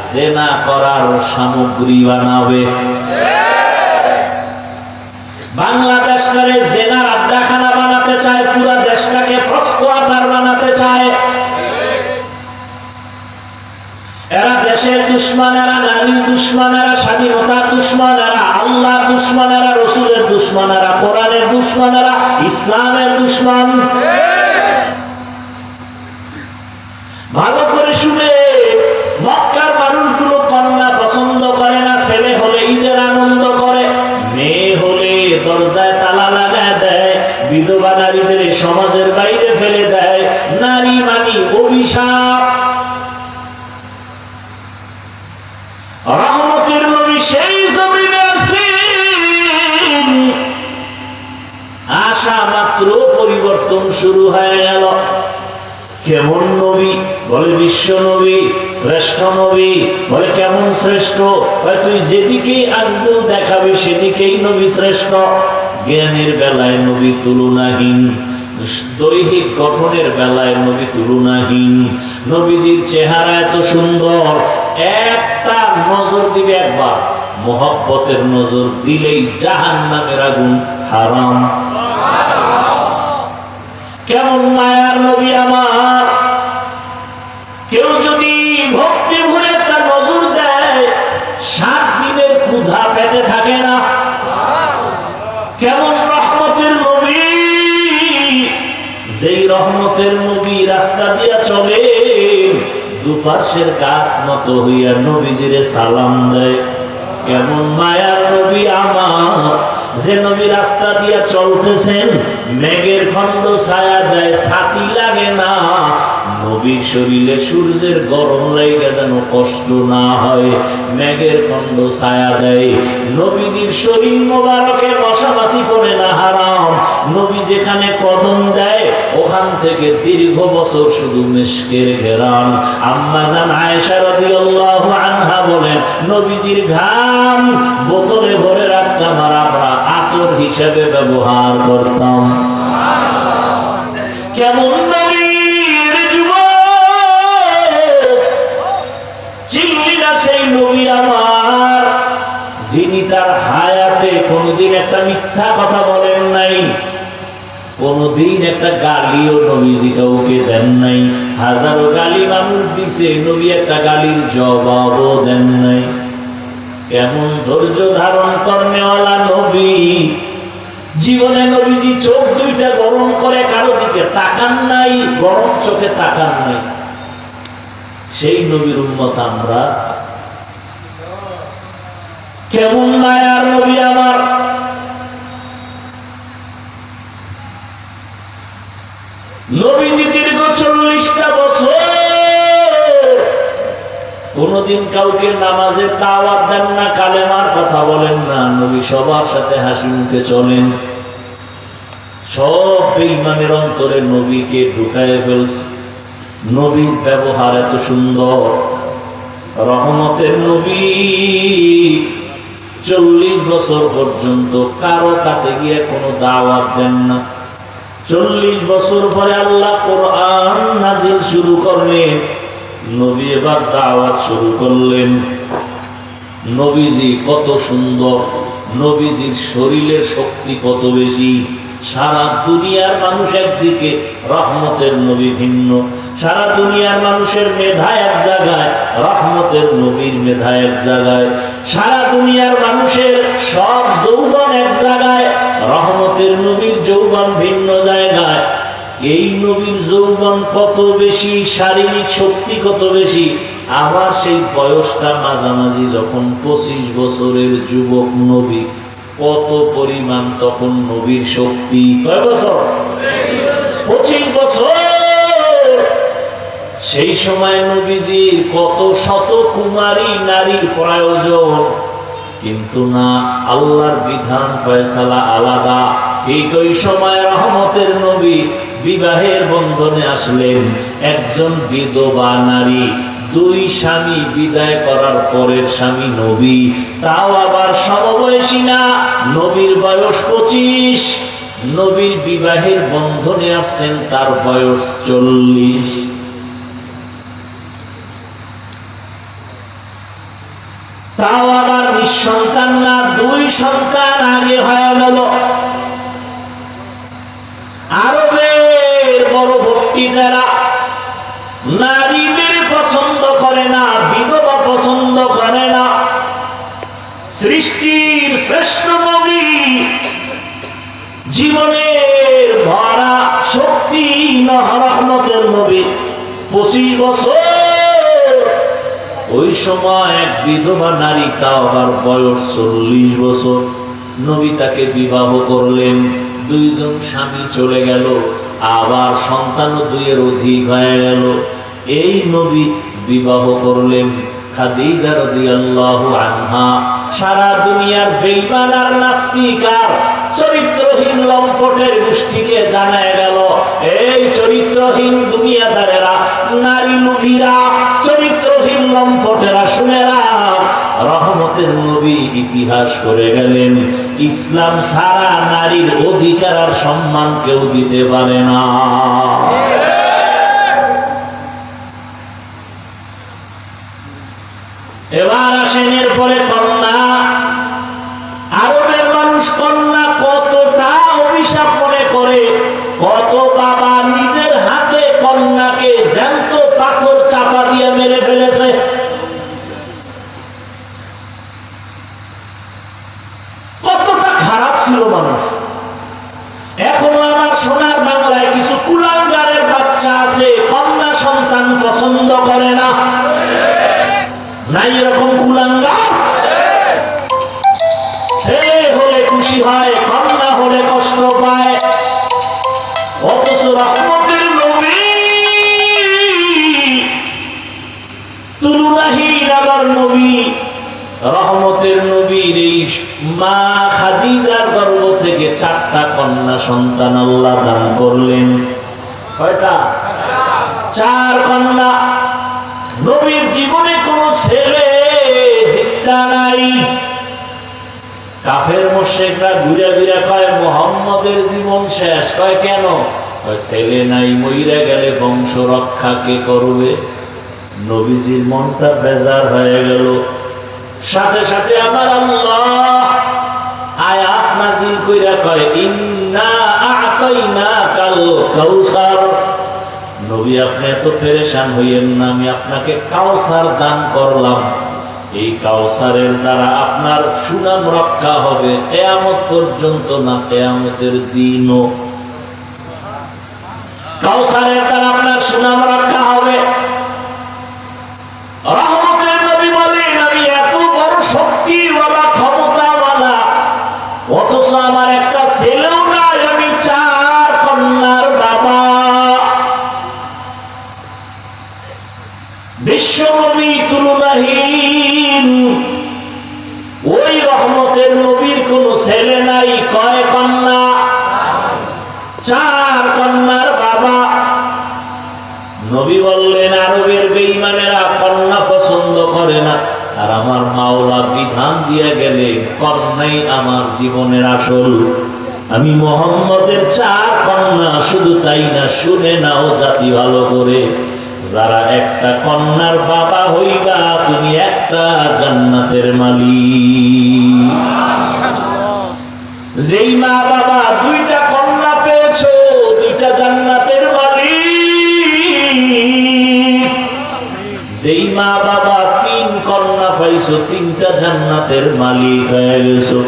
Speaker 1: জেনা করার সামগ্রী বানাবে। বাংলাদেশটারে জেনার আড্ডাখানা বানাতে চায়, পুরা দেশটাকে প্রস্কোয়াটার বানাতে চায়। এরা দেশের দুশ্মন, এরা নারীর দুশ্মন, এরা স্বাধীনতার দুশ্মন, এরা আল্লাহ দুশ্মন, এরা রসুলের দুশ্মন, এরা কোরআনের দুশ্মন, এরা ইসলামের দুশ্মন। ভালো করে শুনে, মক্কার মানুষগুলো কন্যা পছন্দ করে না, ছেলে হলে ঈদের আনন্দ করে, মেয়ে হলে দরজায় তালা লাগায় দেয়, বিধবা নারীদের সমাজের বাইরে ফেলে দেয়। নারী মানি অভিশাপ। রহমতের নবী সেই জমিনে আছেন, আসা মাত্র পরিবর্তন শুরু হয়ে গেল। কেমন নবী? বলে বিশ্ব নবী, শ্রেষ্ঠ নবী। বলে কেমন শ্রেষ্ঠ? বলে তুই যেদিকেই আঙ্গুল দেখাবি সেদিকেই নবী শ্রেষ্ঠ। জ্ঞানের বেলায় নবী তুলনাহীন, দৈহিক গঠনের বেলায় নবী তুলনাহীন। নবীজির চেহারা এত সুন্দর, একটা নজর দিবে একবার, মোহব্বতের নজর দিলেই জাহান্নামের আগুন হারাম। কেমন মায়ার নবী আমার! কেউ যদি ভক্তি ভরে একটা নজর দেয়, 7 দিনের ক্ষুধা পেটে থাকে না। কেমন রহমতের নবী! যেই রহমতের নবী রাস্তা দিয়া চলে, দুপার্শ্বের গাছ নত হইয়া নবীজিরে সালাম দেয়। কেমন মায়ার নবী আমার! যে নবী রাস্তা দিয়া চলতেছেন, মেঘের খণ্ড ছায়া দেয়, ছাতি লাগে না। নবীর শরীরে সূর্যের গরম লাগা যেন কষ্ট না হয়, মেঘের খণ্ড ছায়া দেয়। নবীজির শরীর মোবারকে মশামাছি পড়ে না হারাম। নবী যেখানে কদম দেয়, ওখান থেকে দীর্ঘ বছর শুধু মিশকের ঘেরান। আম্মা জান আয়েশা রাদিয়াল্লাহু আনহা বলেন, নবীজির ঘাম বোতলে ভরে রাখতাম আর আমরা আতর হিসেবে ব্যবহার করতাম। কেমন নবীর যুবক! চিনলি না সেই নবী আমার, যিনি তার হায়াতে কোনদিন একটা মিথ্যা কথা বলেন নাই, কোনদিন একটা গালিও নবীজি কাউকে দেন নাই। হাজারো গালি মানুষ দিছে, নবী একটা গালির জবাবও দেন নাই। কেমন ধৈর্য ধারণ করনেওয়ালা নবী! জীবনে নবীজি চোখ দুইটা গরম করে কারো দিকে তাকান নাই, গরম চোখে তাকান নাই। সেই নবীর উম্মত আমরা। কেমন মায়ার নবী আমার! নবীজি দীর্ঘ 40টা বছর কোনদিন কাউকে নামাজের দাওয়াত দেন না, কালেমার কথা বলেন না। নবী সবার সাথে হাসি মুখে চলেন। সব বেঈমানের অন্তরে নবীকে ঢুকায় ফেলছে। নবীর ব্যবহার এত সুন্দর, রহমতের নবী। 40 বছর পর্যন্ত কারো কাছে গিয়ে কোনো দাওয়াত দেন না। 40 বছর পরে আল্লাহ কোরআন নাজিল শুরু করলেন। নবী এবার দাওয়াত শুরু করলেন। নবীজি কত সুন্দর, নবীজির শরীরের শক্তি কত বেশি। সারা দুনিয়ার মানুষ একদিকে, রহমতের নবী ভিন্ন। সারা দুনিয়ার মানুষের মেধা এক জায়গায়, রহমতের নবীর মেধা এক জায়গায়। সারা দুনিয়ার মানুষের সব যৌবন এক জায়গায়, রহমতের নবীর যৌবন ভিন্ন জায়গায়। এই নবীর যৌবন কত বেশি, শারীরিক শক্তি কত বেশি। আবার সেই বয়সটা মাঝামাঝি, যখন 25 বছরের যুবক নবী, কত পরিমাণ তখন নবীর শক্তি। কয় বছর? 25 বছর। সেই সময় নবীজির কত শত কুমারী নারীর প্রয়োজন, কিন্তু না, আল্লাহর বিধান ফয়সালা আলাদা। ঠিক ওই সময় রহমতের নবী বিবাহের বন্ধনে আসলেন। একজন বিধবা নারী, 2 স্বামী বিদায় করার পরের স্বামী নবী, তাও আবার সমবয়সী না। নবীর বয়স 25, নবীর বিবাহের বন্ধনে আসছেন, তার বয়স 40। তাও আবার নিঃসন্তান না, 2 সন্তান আগে হয়ে গেল। আরবের বড় ভক্তিদারা নারীদের পছন্দ করে না, বিধবা পছন্দ করে না। সৃষ্টির শ্রেষ্ঠ নবী, জীবনের ভরা শক্তি রহমতের নবী, 25 বছর। ওই সময় এক বিধবা নারী, তাও আবার বয়স 40 বছর। নবী তাকে বিবাহ করলেন। 2 জন স্বামী চলে গেল, আবার সন্তানও 2 এর অধিক হয়ে গেল। এই নবী বিবাহ করলেন খাদিজা রাদিয়াল্লাহু আনহা। সারা দুনিয়ার বেঈমান আর নাস্তিক আর চরিত্রহীন লম্পটের গোষ্ঠীকে জানায় গেল, এই চরিত্রহীন দুনিয়াদারেরা, নারী লোভীরা, চরিত্রহীন লম্পটেরা, শুনেরা, রহমতের নবী ইতিহাস করে গেলেন, ইসলাম ছাড়া নারীর অধিকার আর সম্মান কেউ দিতে পারে না। এবার আসেন এরপরে কন্যা। আরবের মানুষ কন্যা কতটা অভিশাপ মনে করে, কত বাবা নিজের হাতে কন্যাকে জ্যান্ত পাথর চাপা দিয়ে মেরে ফেলেছে। কতটা খারাপ ছিল মানুষ। এখনো আমার সোনার বাংলায় কিছু কুলাঙ্গারের বাচ্চা আছে, কন্যা সন্তান পছন্দ করে না। নাই এরকম কুলাঙ্গার? ছেলে হলে খুশি হয়, কন্যা হলে কষ্ট পায়। অথচ রহমতের নবী, তুলনাহীন আমার নবী, রহমতের নবীর এই মা খাদিজার গর্ভ থেকে 4টা কন্যা সন্তান আল্লাহ দান করলেন। কয়টা? 4 কন্যা। নবীর জীবনে কোন ছেলে জিন্দা নাই। কাফের মুশরিকরা ঘুরে ঘুরে কয় মুহাম্মদের জীবন শেষ। কয় কেন? কয় ছেলে নাই, মইরা গেলে বংশ রক্ষা কে করবে? নবীজির মনটা বেজার হয়ে গেল। সাথে সাথে আমার আল্লাহ আয়াত নাযিল কইরা কয় ইন্না আ'তাইনাকাল কাউসার। নবী আপনি এত পেরেশান হইয়েন না, আমি আপনাকে কাউসার দান করলাম। এই কাউসারের দ্বারা আপনার সুনাম রক্ষা হবে কিয়ামত পর্যন্ত, না কিয়ামতের দিনও। কাউসারের দ্বারা আপনার সুনাম রক্ষা হবে। রহমতের নবী বলেন আমি এত বড় শক্তিওয়ালা, ক্ষমতাওয়ালা, অথচ আমার একটা ছেলেও নাই, আমি 4 কন্যার বাবা। বিশ্ব নবী তুলনাহীন, ওই রহমতের নবীর কোন ছেলে নাই। কয় কন্যা? 4 কন্যার বাবা। নবী বললেন আরবের বেঈমানেরা কন্যা পছন্দ করে না, আর আমার মাওলা বিধান দিয়ে গেলে কন্যাই আমার জীবনের আসল। আমি মুহাম্মদের 4 কন্যা, শুধু তাই না, শুনে নাও জাতি ভালো করে, যারা একটা কন্যার বাবা হইবা তুমি একটা জান্নাতের মালিক। যেই মা বাবা 2টা কন্যা পেয়েছো, 2টা জান্নাতের মালিক। যেই মা বাবা 3 কন্যা পাইছো, 3টা জান্নাতের মালিক হয়ে গেছো।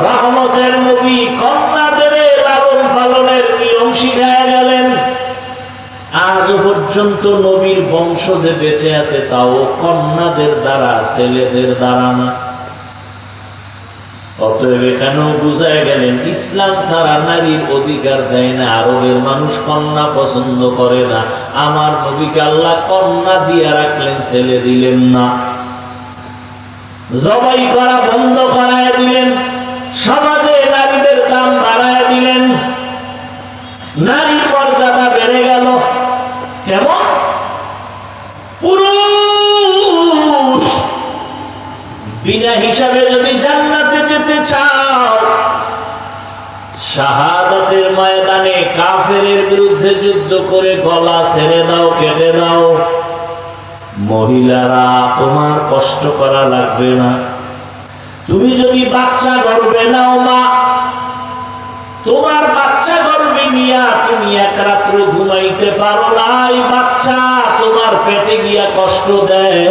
Speaker 1: রহমতের নবী কন্যাদের লালন পালনের নিয়ম শিখায় গেলেন। আজও পর্যন্ত নবীর বংশ যে বেঁচে আছে তাও কন্যাদের দ্বারা, ছেলেদের দ্বারা না। অতএব এখানেও বুঝায় গেলেন ইসলাম ছাড়া নারীর অধিকার দেয় না। আরবের মানুষ কন্যা পছন্দ করে না, আমার নবীকে আল্লাহ কন্যা দিয়ে রাখলেন, ছেলে দিলেন না। জবাই করা বন্ধ করায় দিলেন, সমাজে নারীদের দাম বাড়ায় দিলেন, নারীর মর্যাদা বেড়ে গেল। কেমন? পুরুষ বিনা হিসাবে যদি জান্নাতে যেতে চাও, শাহাদাতের ময়দানে কাফেরের বিরুদ্ধে যুদ্ধ করে গলা ছেড়ে দাও, কেটে দাও। মহিলারা তোমার কষ্ট করা লাগবে না। তুমি যদি বাচ্চা গর্ভে নাও, মা তোমার বাচ্চা গর্ভে নিয়া তুমি 1 রাত্র ঘুমাইতে পারো না, এই বাচ্চা তোমার পেটে গিয়া কষ্ট দেয়।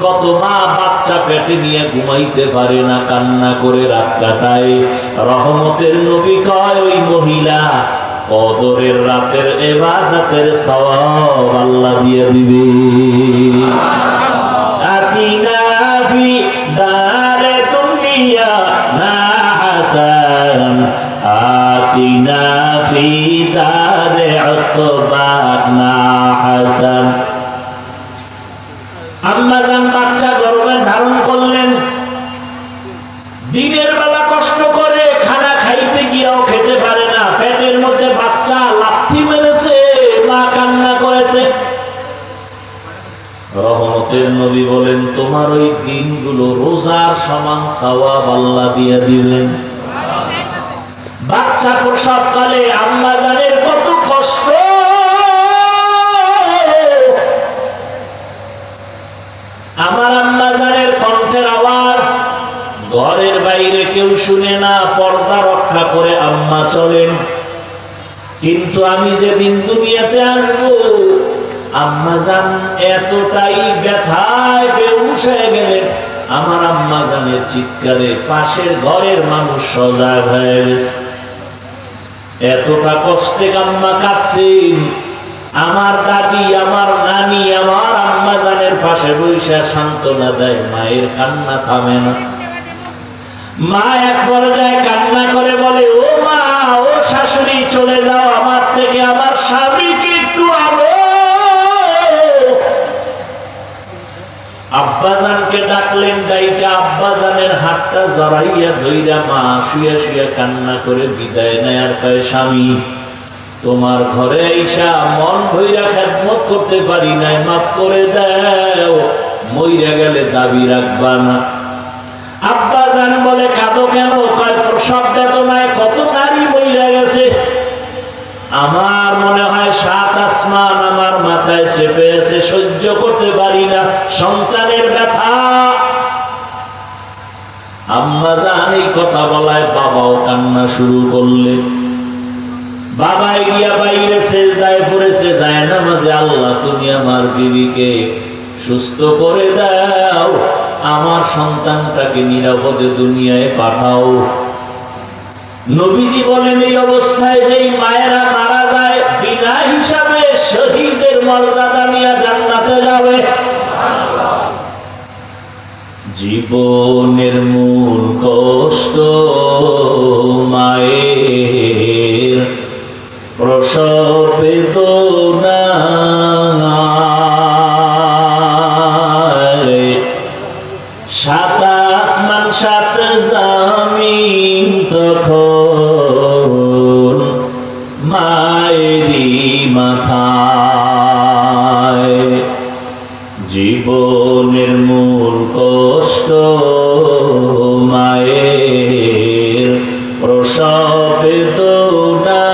Speaker 1: কত মা বাচ্চা পেটে নিয়ে ঘুমাইতে পারে না, কান্না করে রাত কাটায়। রহমতের নবী কয় ওই মহিলা কদরের রাতের ইবাদতের সওয়াব আল্লাহ দিয়ে দিবে। আতিনা ফি দারে দুনিয়া না হাসান, আতিনা ফি দারে উকবা না হাসান। আম্মা জান বাচ্চা গর্ভে ধারণ করলেন, দিনের বেলা কষ্ট রহমতের নবী বলেন তোমার ওই দিনগুলো রোজার সমান সওয়াব আল্লাহ দিয়ে দিবেন। বাচ্চা প্রসবকালে আম্মা জানের কত কষ্ট, আমার আম্মা জানের কণ্ঠের আওয়াজ ঘরের বাইরে কেউ শুনে না, পর্দা রক্ষা করে আম্মা চলেন। কিন্তু আমি যেদিন দুনিয়াতে আসবো আম্মা জান এতটাই ব্যথায় বেহুশ হয়ে গেলেন, আমার আম্মা জানের চিৎকারে পাশের ঘরের মানুষ সজাগ হয়ে গেছে। এতটা কষ্টে আম্মা কাঁদছেন, আমার দাদি আমার নানি আমার আম্মা জানের পাশে বসে সান্ত্বনা দেয়, মায়ের কান্না থামে না। মা এক পর্যায়ে কান্না করে বলে, ও মা, ও শাশুড়ি, চলে যাও আমার থেকে, আমার স্বামীকে একটু আনো। আব্বাজানকে ডাকলেন, ডাইকা আব্বাজানের হাতটা জড়াইয়া ধইরা মা শুয়ে শুয়ে কান্না করে বিদায় নেয় আর কয়, স্বামী তোমার ঘরে আইসা মন ভইরা খেদমত করতে পারি নাই, মাফ করে দাও, মইরা গেলে দাবি রাখবা না। আব্বাজান বলে, কাঁদো কেন? কয়, প্রসব বেদনায় কত নারী মইরা গেছে, আমার মনে হয় 7 আসমান আমার মাথায় চেপে আছে, সহ্য করতে পারি না সন্তানের ব্যথা। আম্মা জান এই কথা বলায় বাবাও কান্না শুরু করলেন। বাবাই গিয়া বাইরে সেজদায় পড়েছে, যায় না মাঝে, আল্লাহ তুমি আমার বিবিকে সুস্থ করে দাও, আমার সন্তানটাকে নিরাপদে দুনিয়ায় পাঠাও। নবীজি বলেন, এই অবস্থায় যেই মায়েরা মারা যায় বিনা হিসাবে শহীদের মর্যাদা নিয়ে জান্নাতে যাবে। জীবনের মূল কষ্ট মায়ের প্রসব বেদনা, সাত আসমান সাত জমিন তখন মায়েরই মাথায়। জীবনের মূল কষ্ট মায়ের প্রসব বেদনা,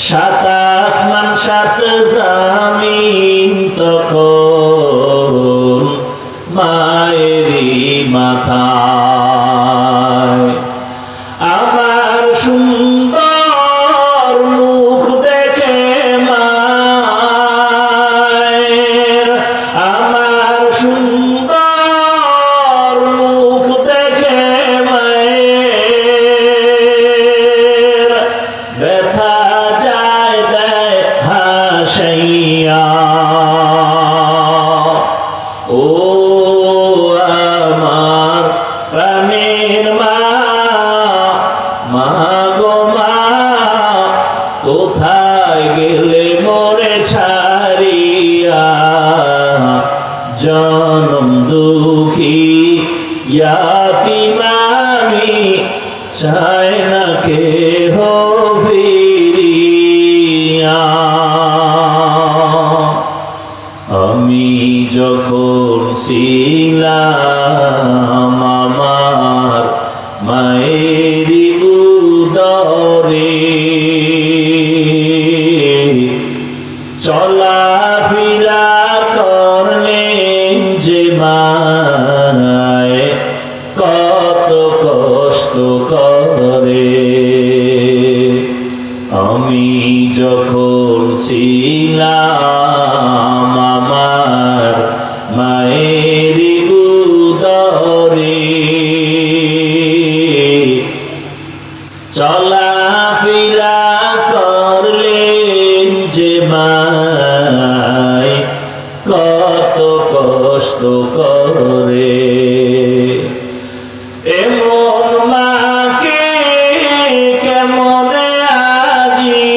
Speaker 1: সাত আসমান সাত জমিন তখন মায়েরই মাথায়। আমার সুন্দর মুখ দেখে মায়ের, আমার সুন্দর মুখ দেখে মায়ের ব্যথা যায় দেয় হাসাইয়া। ও আমার প্রাণের মা, মা গো মা, কোথায় গেলে মোরে ছাড়িয়া, জনম দুঃখী ইয়াতীম আমি, চাই না কেহ ফিরিয়া। আমি যখন ছিলাম আমার মায়েরই উদরে, চলাফেরা করলেন যে মায় কত কষ্ট করে। আমি যখন ছিলাম আমার মায়েরই উদরে, চলাফেরা করলেন যে মায় কত কষ্ট করে। এমন মাকে কেমনে আজি,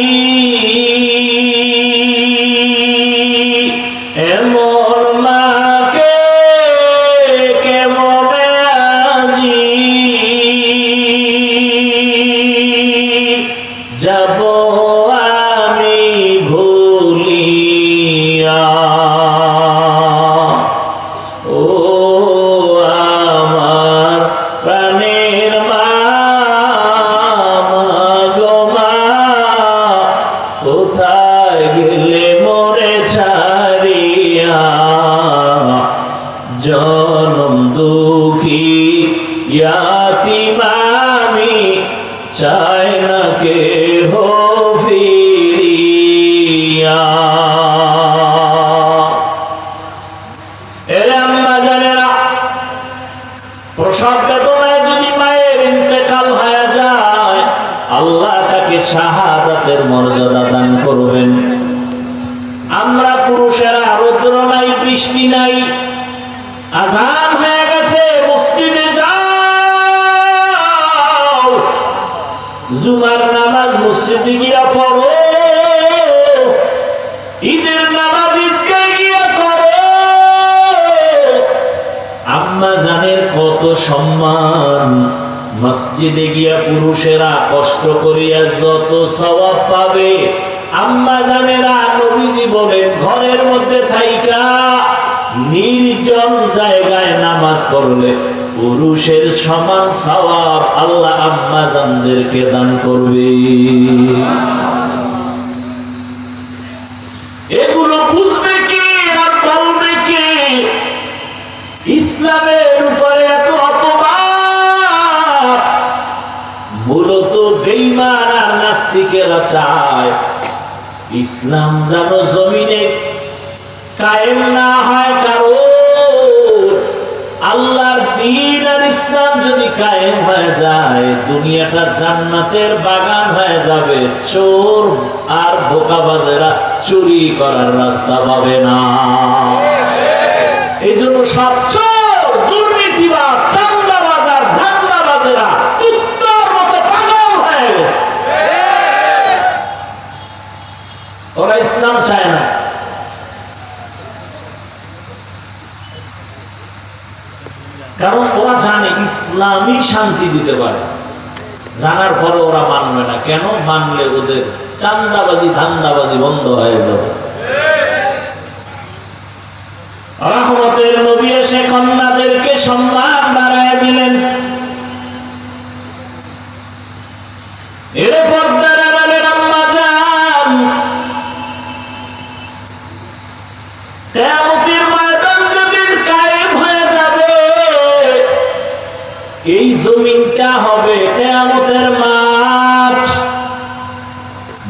Speaker 1: এমন মাকে সম্মান, মসজিদে গিয়া পুরুষেরা কষ্ট করিয়া যত সওয়াব পাবে, আম্মা জানেরা নবীজি বলেন ঘরের মধ্যে থাইকা নির্জন জায়গায় নামাজ পড়লে পুরুষের সমান সওয়াব আল্লাহ আম্মা জানদেরকে দান করবে। এগুলো বুঝবে কি আর বলবে কি? ইসলামের উপরে এত অপমান মূলত বেঈমান আর নাস্তিকেরা চায় ইসলাম যেন জমিনে কায়েম না হয়। কারণ আল্লাহর দ্বীন আর ইসলাম যদি কায়েম হয়ে যায় দুনিয়াটা জান্নাতের বাগান হয়ে যাবে। চোর আর ধোঁকাবাজেরা চুরি করার রাস্তা পাবে না। এই জন্য সব চোর, দুর্নীতিবাজ, চাঁদাবাজ আর ধান্দাবাজেরা কুত্তার মতো পাগল হয়ে গেছে। ওরা ইসলাম চায় না। কারণ ওরা জানে ইসলামই শান্তি দিতে পারে, জানার পরে ওরা মানবে না। কেন মানলে ওদের চাঁদাবাজি ধান্দাবাজি বন্ধ হয়ে যাবে। রহমতের নবী এসে কন্যাদেরকে সম্মান বাড়ায় দিলেন। এর পর্দার আড়ালের আম্মা জান, কিয়ামতের ময়দান যেদিন কায়েম হয়ে যাবে এই জমিনটা হবে কিয়ামতের মাঠ।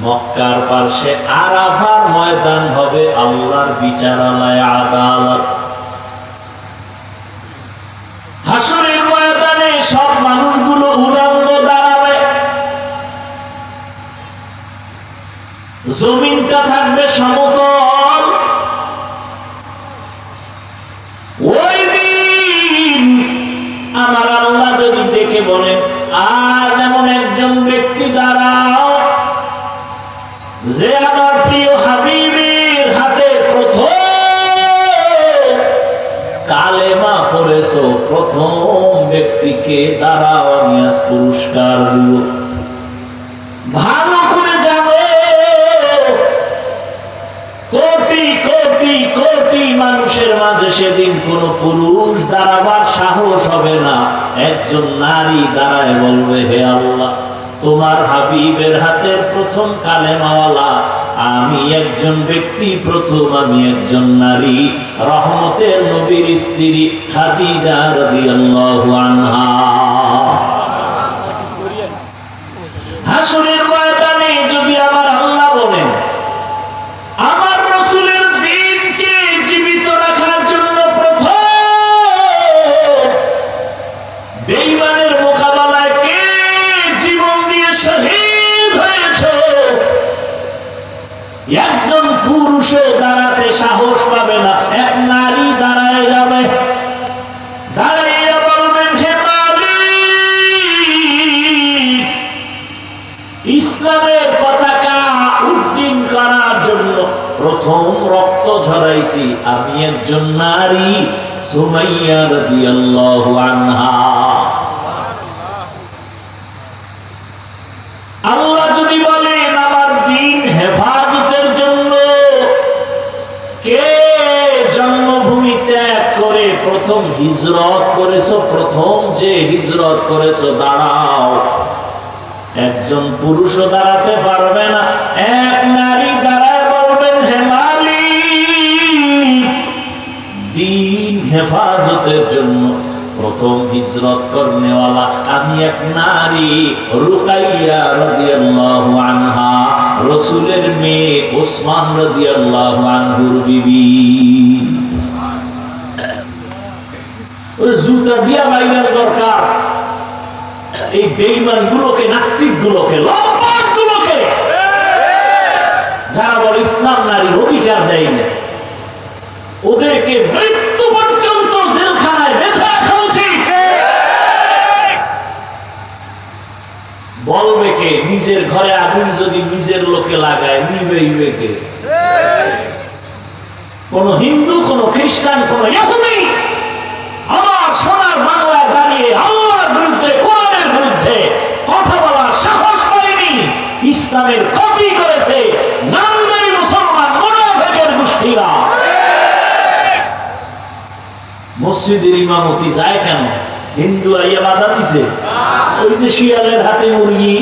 Speaker 1: মক্কার পাশে আরাফার ময়দান হবে আল্লাহর বিচারালয়, আদালত। হাসরের ময়দানে সব মানুষগুলো উলঙ্গ দাঁড়াবে, জমিনটা থাকবে সমতল। ওই দিন আমার আল্লাহ যদি দেখে বলেন আজ এমন একজন ব্যক্তি দাঁড়াও যে আমার প্রিয় হাবিবের হাতে প্রথম কালেমা পড়েছো, প্রথম ব্যক্তিকে দাঁড়াও, আমি আজ পুরস্কার দিব। ভালো করে যাবে কোটি কোটি কোটি মানুষের মাঝে সেদিন কোন পুরুষ দাঁড়াবার সাহস হবে না। একজন নারী দাঁড়ায় বলবে, হে আল্লাহ, তোমার হাবিবের হাতের প্রথম কালেমাওয়ালা আমি একজন ব্যক্তি, প্রথম আমি একজন নারী, রহমতের নবীর স্ত্রী খাদিজা রাদিয়াল্লাহু আনহা। হাসরের ময়দানে যদি আমার আল্লাহ বলেন আমার রাসূলের দ্বীনকে জীবিত রাখার জন্য প্রথম বেঈমানের মোকাবেলায় কে জীবন দিয়ে শহীদ হয়েছে, একজন পুরুষও দাঁড়াতে সাহস পাবে না, এক নারী দাঁড়ায় যাবে, দাঁড়াইয়া বলবেন, হে মালিক, ইসলামের পতাকা উড্ডীন করার জন্য প্রথম রক্ত ঝরাইছি আমি একজন নারী, সুমাইয়া রাদিয়াল্লাহু আনহা। আল্লাহ যদি বলেন আমার দ্বীন হেফাজতের জন্য কে জন্মভূমি ত্যাগ করে প্রথম হিজরত করেছো, প্রথম যে হিজরত করেছো দাঁড়াও, একজন পুরুষও দাঁড়াতে পারবে না, এক নারী দাঁড়ায় বলবেন, হে মালিক, দ্বীন হেফাজতের জন্য প্রথম হিজরত করনেওয়ালা আমি এক নারী, রুকাইয়া রাদিয়াল্লাহু আনহা, রাসূলের মেয়ে, ওসমান রাদিয়াল্লাহু আনহুর বিবি। ওই জুতা দিয়া বাইরের দরকার এই বেঈমান গুলোকে, নাস্তিক গুলোকে, লম্পট গুলোকে, যারা বলে ইসলাম নারীর অধিকার দেয় না, ওদেরকে মৃত্যু পর্যন্ত জেলখানায় বেঁধে রাখা উচিত। বলবে কে? নিজের ঘরে আগুন যদি নিজের লোকে লাগায় নিবে কে? কোন হিন্দু, কোন খ্রিস্টান, কোন ইহুদি আমার সোনার বাংলায় দাঁড়িয়ে আল্লাহর বিরুদ্ধে, কোরআনের বিরুদ্ধে কথা বলার সাহস পায়নি, ইসলামের ক্ষতি করেছে নামদারি মুসলমান মুনাফিকের গোষ্ঠীরা। মসজিদের ইমামতি যায় কেন? হিন্দু আইয়া বাধা দিছে, ওই যে শিয়ালের হাতে মুরগি।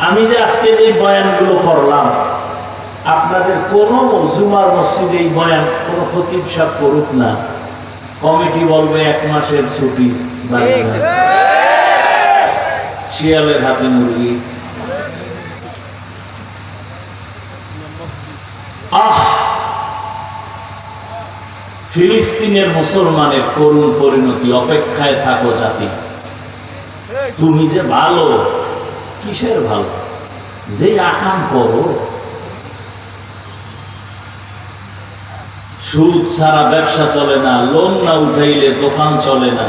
Speaker 1: আমি যে আজকে যে বয়ানগুলো করলাম, আপনাদের কোন জুমার মসজিদে এই বয়ান কোন খতিব সাহেব করুক না, কমিটি বলবে 1 মাসের ছুটি, শিয়ালের হাতে মুরগি। ফিলিস্তিনের মুসলমানের করুণ পরিণতি, অপেক্ষায় থাকো জাতি। তুমি যে ভালো, কিসের ভালো? যে আকাম করো, সুদ ছাড়া ব্যবসা চলে না, লোন না উঠাইলে দোকান চলে না।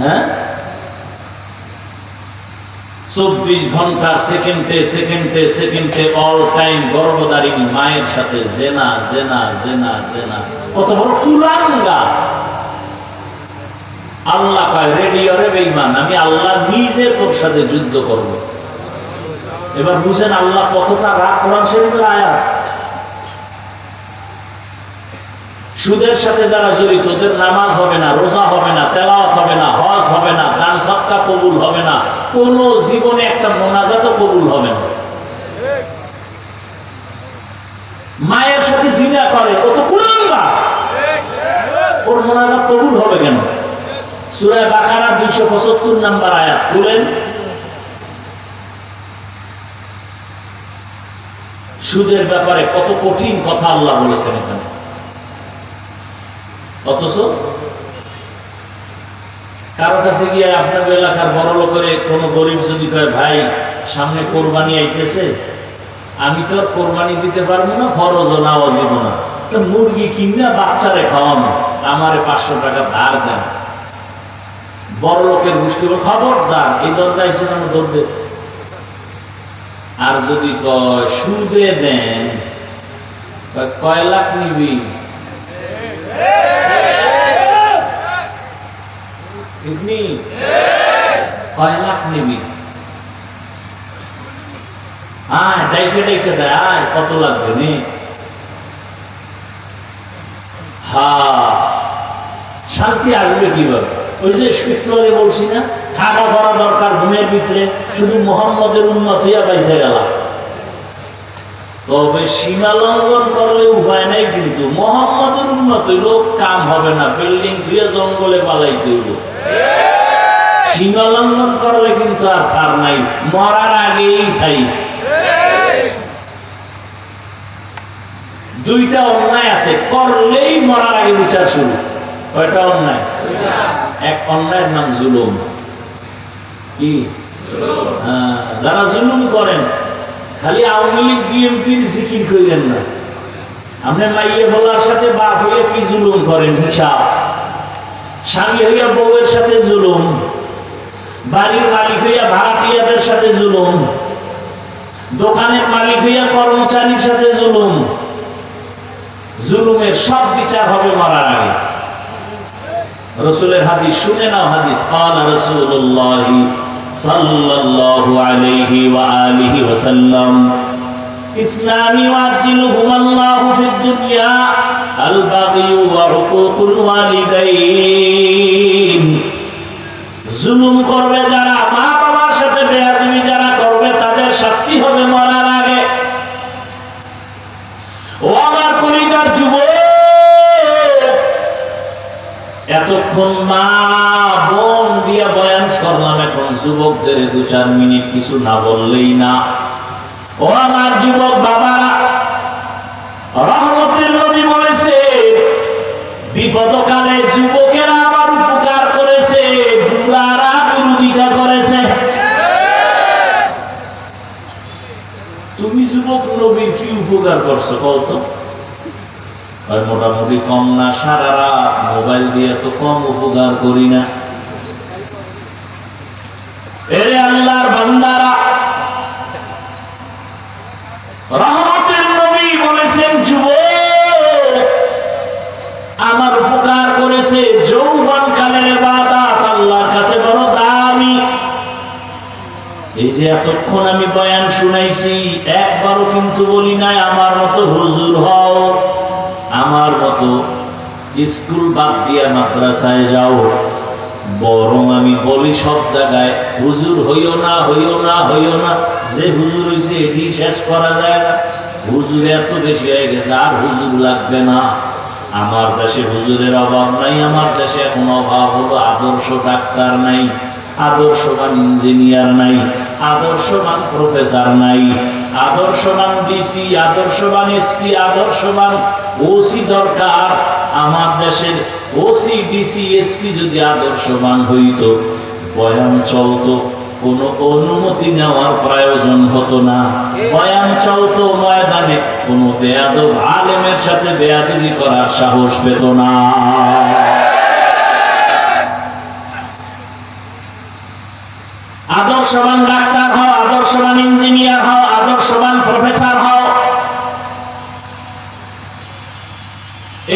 Speaker 1: হ্যাঁ, 24 ঘন্টা সেকেন্ডে সেকেন্ডে সেকেন্ডে অল টাইম গর্ভধারিণী মায়ের সাথে জেনা জেনা জেনা জেনা। কত বড় কুলাঙ্গা! আল্লাহ কয়, রেডিওরে বেঈমান, আমি আল্লাহ নিজে তোর সাথে যুদ্ধ করব। এবার বুঝেন আল্লাহ কতটা রাগ। কোরআন শরীফের আয়াত। সুদের সাথে যারা জড়িত, ওদের নামাজ হবে না, রোজা হবে না, তেলাওয়াত হবে না, হজ হবে না, দান সদকা কবুল হবে না, কোন জীবনে একটা মোনাজাতও কবুল হবে না। মায়ের সাথে জিনা করে, ও তো কুলাঙ্গা, ওর মোনাজাত কবুল হবে কেন? সূরা বাকারা 275 নম্বর আয়াত খুলেন। সুদের ব্যাপারে কত কঠিন কথা আল্লাহ বলেছেন এখানে, অথচ কারো কাছে গিয়ে আপনার এলাকার বড় লোকের কোন গরিব যদি কয়, ভাই সামনে কোরবানি আইতেছে, আমি তো আর কোরবানি দিতে পারবো না, ফরজও না অজীব না, তো মুরগি কিনা বাচ্চারে খাওয়ানো, আমারে 500 টাকা ধার দেন। বড় লোকের গোষ্ঠী খবরদার, এই দরজায় এসে কেন দৌড় দে। আর যদি সুদে দেন, কয় লাখ নিবি? কয় লাখ নিবি? আয় ডাইকে ডাইকে দেয়, আয় কত লাগবে নে। শান্তি আসবে কিভাবে? ওই যে শুক্রবারে বলছি না, টাকা করা দরকার ঘুমের ভিতরে, শুধু মোহাম্মদের উন্মত হইয়া পাইছে গেলাম। তবে সীমা লঙ্ঘন করলে উপায় নাই, কিন্তু মোহাম্মদের উন্মত হইল কাম হবে না, বিল্ডিং ধুয়ে জঙ্গলে পালাইতে হইল। সীমা লঙ্ঘন করলে কিন্তু আর ছাড় নাই, মরার আগেই সাইজ। দুইটা অন্যায় আছে, করলেই মরার আগে বিচার শুরু। কয়টা অন্যায়? এক অন্যায়ের নাম জুলুম। কি? যারা জুলুম করেন, খালি আওয়ামী লীগ বিএনপির জিকির করেন না, আপনি মাইয়ে বলার সাথে বাপ হইয়া কি জুলুম করেন হিসাব। স্বামী হইয়া বউয়ের সাথে জুলুম, বাড়ির মালিক হইয়া ভাড়াটিয়াদের সাথে জুলুম, দোকানের মালিক হইয়া কর্মচারীর সাথে জুলুম। জুলুমের সব বিচার হবে মরার আগে। রাসূলের হাদিস শুনে নাও, হাদিস ক্বালা রাসূলুল্লাহ সাল্লাল্লাহু আলাইহি ওয়া আলিহি ওয়াসাল্লাম, ইসলামি ওয়াজিলুহুমাল্লাহু ফিদ দুনিয়া আল বাগী ওয়া হুকুকুল ওয়ালিদাইন। জুলুম করবে যারা, মা বাবার সাথে বেয়াদবি যারা করবে, তাদের শাস্তি হবে মরার আগে। ও আমার কলিজার যুবক, এতক্ষণ মা বোন দিয়া বয়ান করলাম, এখন যুবকদের 2-4 মিনিট কিছু না বললেই না। ও আমার যুবক বাবারা, রহমতের নবী বলেছে, বিপদকালে যুবকেরা আমার উপকার করেছে, বুড়ারা বিরোধিতা করেছে। তুমি যুবক নবীর কি উপকার করছো বলতো? মোটামুটি কম না, সারা রাত মোবাইল দিয়ে তো কম উপকার করি না। এরে আল্লাহর বান্দারা, রহমতের নবী বলেছেন, যুবক এই যে এতক্ষণ আমি বয়ান শুনাইছি, একবারও কিন্তু বলি নাই আমার মতো হুজুর হও, আমার মতো স্কুল বাদ দিয়া মাদ্রাসায় যাও। বরং আমি বলি সব জায়গায় হুজুর হইও না, হইও না, হইও না। যে হুজুর হইছে এটি শেষ করা যায় না। হুজুর এত বেশি হয়ে গেছে, আর হুজুর লাগবে না। আমার দেশে হুজুরের অভাব নাই। আমার দেশে এখন অভাব হলো আদর্শ ডাক্তার নাই, আদর্শবান ইঞ্জিনিয়ার নাই, আদর্শবান প্রফেসর নাই, আদর্শবান ডিসি, আদর্শবান এসপি, আদর্শবান ওসি দরকার। আমার দেশের ওসি ডিসি এসপি যদি আদর্শবান হইত, বয়ান চলতো, কোনো অনুমতি নেওয়ার প্রয়োজন হতো না। বয়ান চলতো ময়দানে, কোনো বেয়াদব আলেমের সাথে বেয়াদবি করার সাহস পেত না। আদর্শবান ডাক্তার হও, আদর্শবান ইঞ্জিনিয়ার হও, আদর্শবান প্রফেসর হও।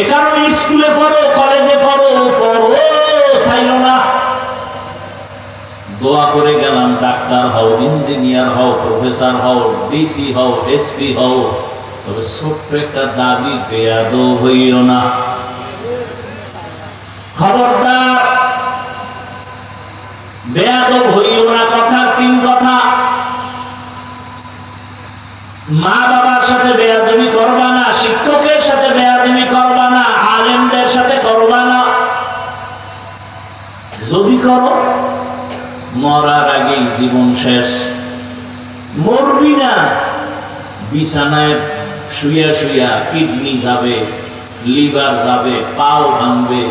Speaker 1: এ কারণে স্কুলে পড়ো, কলেজে পড়ো, পড়ো চাইলো না। দোয়া করে গেলাম, ডাক্তার হও, ইঞ্জিনিয়ার হও, প্রফেসর হও, ডিসি হও, এসপি হও, তবে ছোট্ট একটা দাবি, বেয়াদব হইও না। খবরদার বেয়াদব হইও না। কথা তিন কথা, মা বাবার সাথে বেয়াদবি করবা না, শিক্ষকের সাথে বেয়াদবি করবা না, আলেমদের সাথে করবা না। যদি করো, মরার আগেই জীবন শেষ। মরবি না, বিছানায় শুইয়া শুইয়া কিডনি যাবে, লিভার যাবে, পাও ভাঙবে,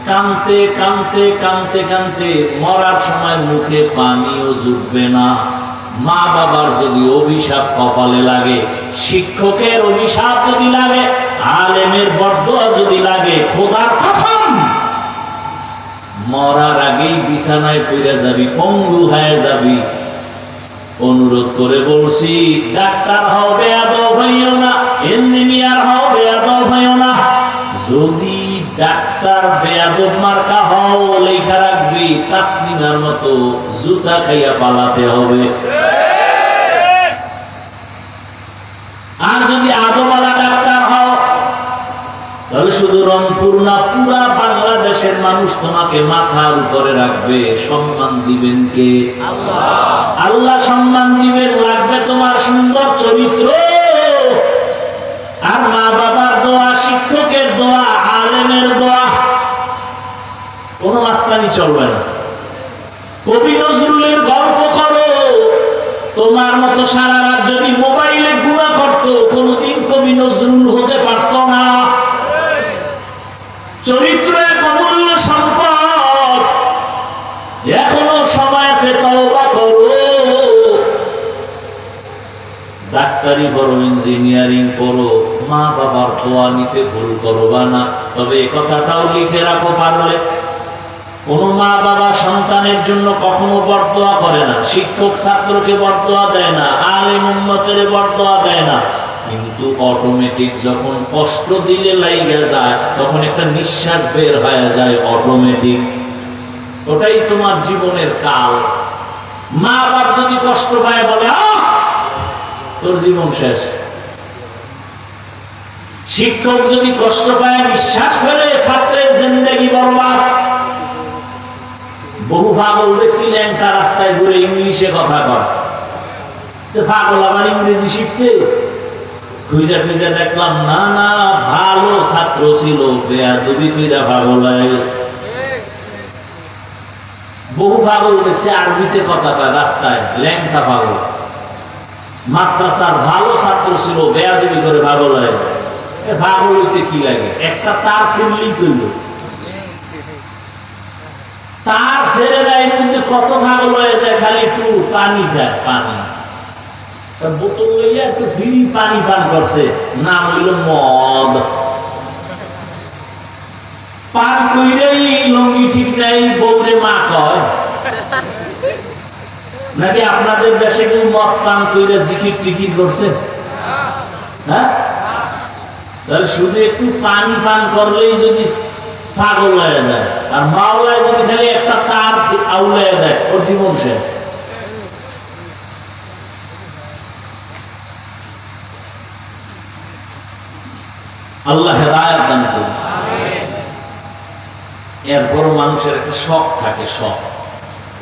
Speaker 1: কানতে কানতে কানতে কানতে মরার সময় মুখে পানিও জুটবে না। মা বাবার যদি অভিশাপ কপালে লাগে, শিক্ষকের অভিশাপ যদি লাগে, আলেমের বরদোয়া যদি লাগে, খোদার কসম মরার আগেই বিছানায় পড়ে যাবি, পঙ্গু হয়ে যাবি। অনুরোধ করে বলছি, ডাক্তার হও, বেয়াদব হইও না, ইঞ্জিনিয়ার হও, বেয়াদব হইও না। যদি ডাক্তার বেয়াদব মার্কা হও, লেখা রাখবি তাসলিমার মতো জুতা খাইয়া পালাতে হবে। আর যদি আদওয়ালা ডাক্তার হও, তাহলে শুধু রংপুর না, পুরা বাংলাদেশের মানুষ তোমাকে মাথার উপরে রাখবে। সম্মান দিবেন কে? আল্লাহ। আল্লাহ সম্মান দিবেন। লাগবে তোমার সুন্দর চরিত্র, আর মা বাবার দোয়া, শিক্ষকের দোয়া, আলেমের দোয়া। কোনো মাস্তানি চলবে না। কবি নজরুলের গল্প করো, তোমার মতো সারা রাত যদি মোবাইলে গুণা করতো, কোনদিন কবি নজরুল হতে পারত না। চরিত্র এক অমূল্য সম্পদ, এখনো সময় আছে, তওবা করো। ডাক্তারি পড়ো, ইঞ্জিনিয়ারিং পড়ো, মা বাবার দোয়া নিতে ভুল করবা না। তবে এই কথাটাও লিখে রাখো পারলে, কোন মা বাবা সন্তানের জন্য কখনো বরদোয়া করে না, শিক্ষক ছাত্রকে বরদোয়া দেয় না, আলেম উম্মতের বরদোয়া দেয় না। কিন্তু অটোমেটিক যখন কষ্ট দিলে লাইগা যায়, তখন একটা নিঃশ্বাস বের হয়ে যায় অটোমেটিক। ওটাই তোমার জীবনের কাল। মা বাপ যদি কষ্ট পায়, বলে তোর জীবন শেষ। শিক্ষক যদি কষ্ট পায়, নিঃশ্বাস ফেলে, ছাত্রের জিন্দেগি বরবাদ। বহু পাগল দেখছি ল্যাংটা রাস্তায় ঘুরে ইংলিশে কথা কয়। পাগল আবার ইংরেজি শিখছে। খুঁজা খুঁজা দেখলাম, না না, ভালো ছাত্র ছিল, বেয়াদবি কইরা পাগল হয়ে গেছে। বহু পাগল দেখছি আরবিতে কথা কয় রাস্তায়, ল্যাংটা পাগল। মাদ্রাসার ভালো ছাত্র ছিল, বেয়াদবি করে পাগল হয়ে গেছে। পাগল হইতে কি লাগে? একটা তার শুনলেই তৈল। তার ছেলেরা এর মধ্যে কত পাগল হয়ে যায়, খালি একটু পানি খায়, পানি। বোতল লইয়া একটু ফ্রি পানি পান করছে, নাম হইল মদ। পান কইরেই লঙ্গি ঠিক নাই, বউরে মা কয়। নাকি আপনাদের দেশে কেউ মদ পান কইরে জিকির টিকির করছে? হ্যাঁ, তাহলে শুধু একটু পানি পান করলেই যদি পাগল হয়ে যায়, আর মাওলায় যদি খালি একটা তার আউলায় দেয়, ওর জীবন শেষ। আল্লাহ হেদায়েত দান করুন। এরপর মানুষের একটা শখ থাকে, শখ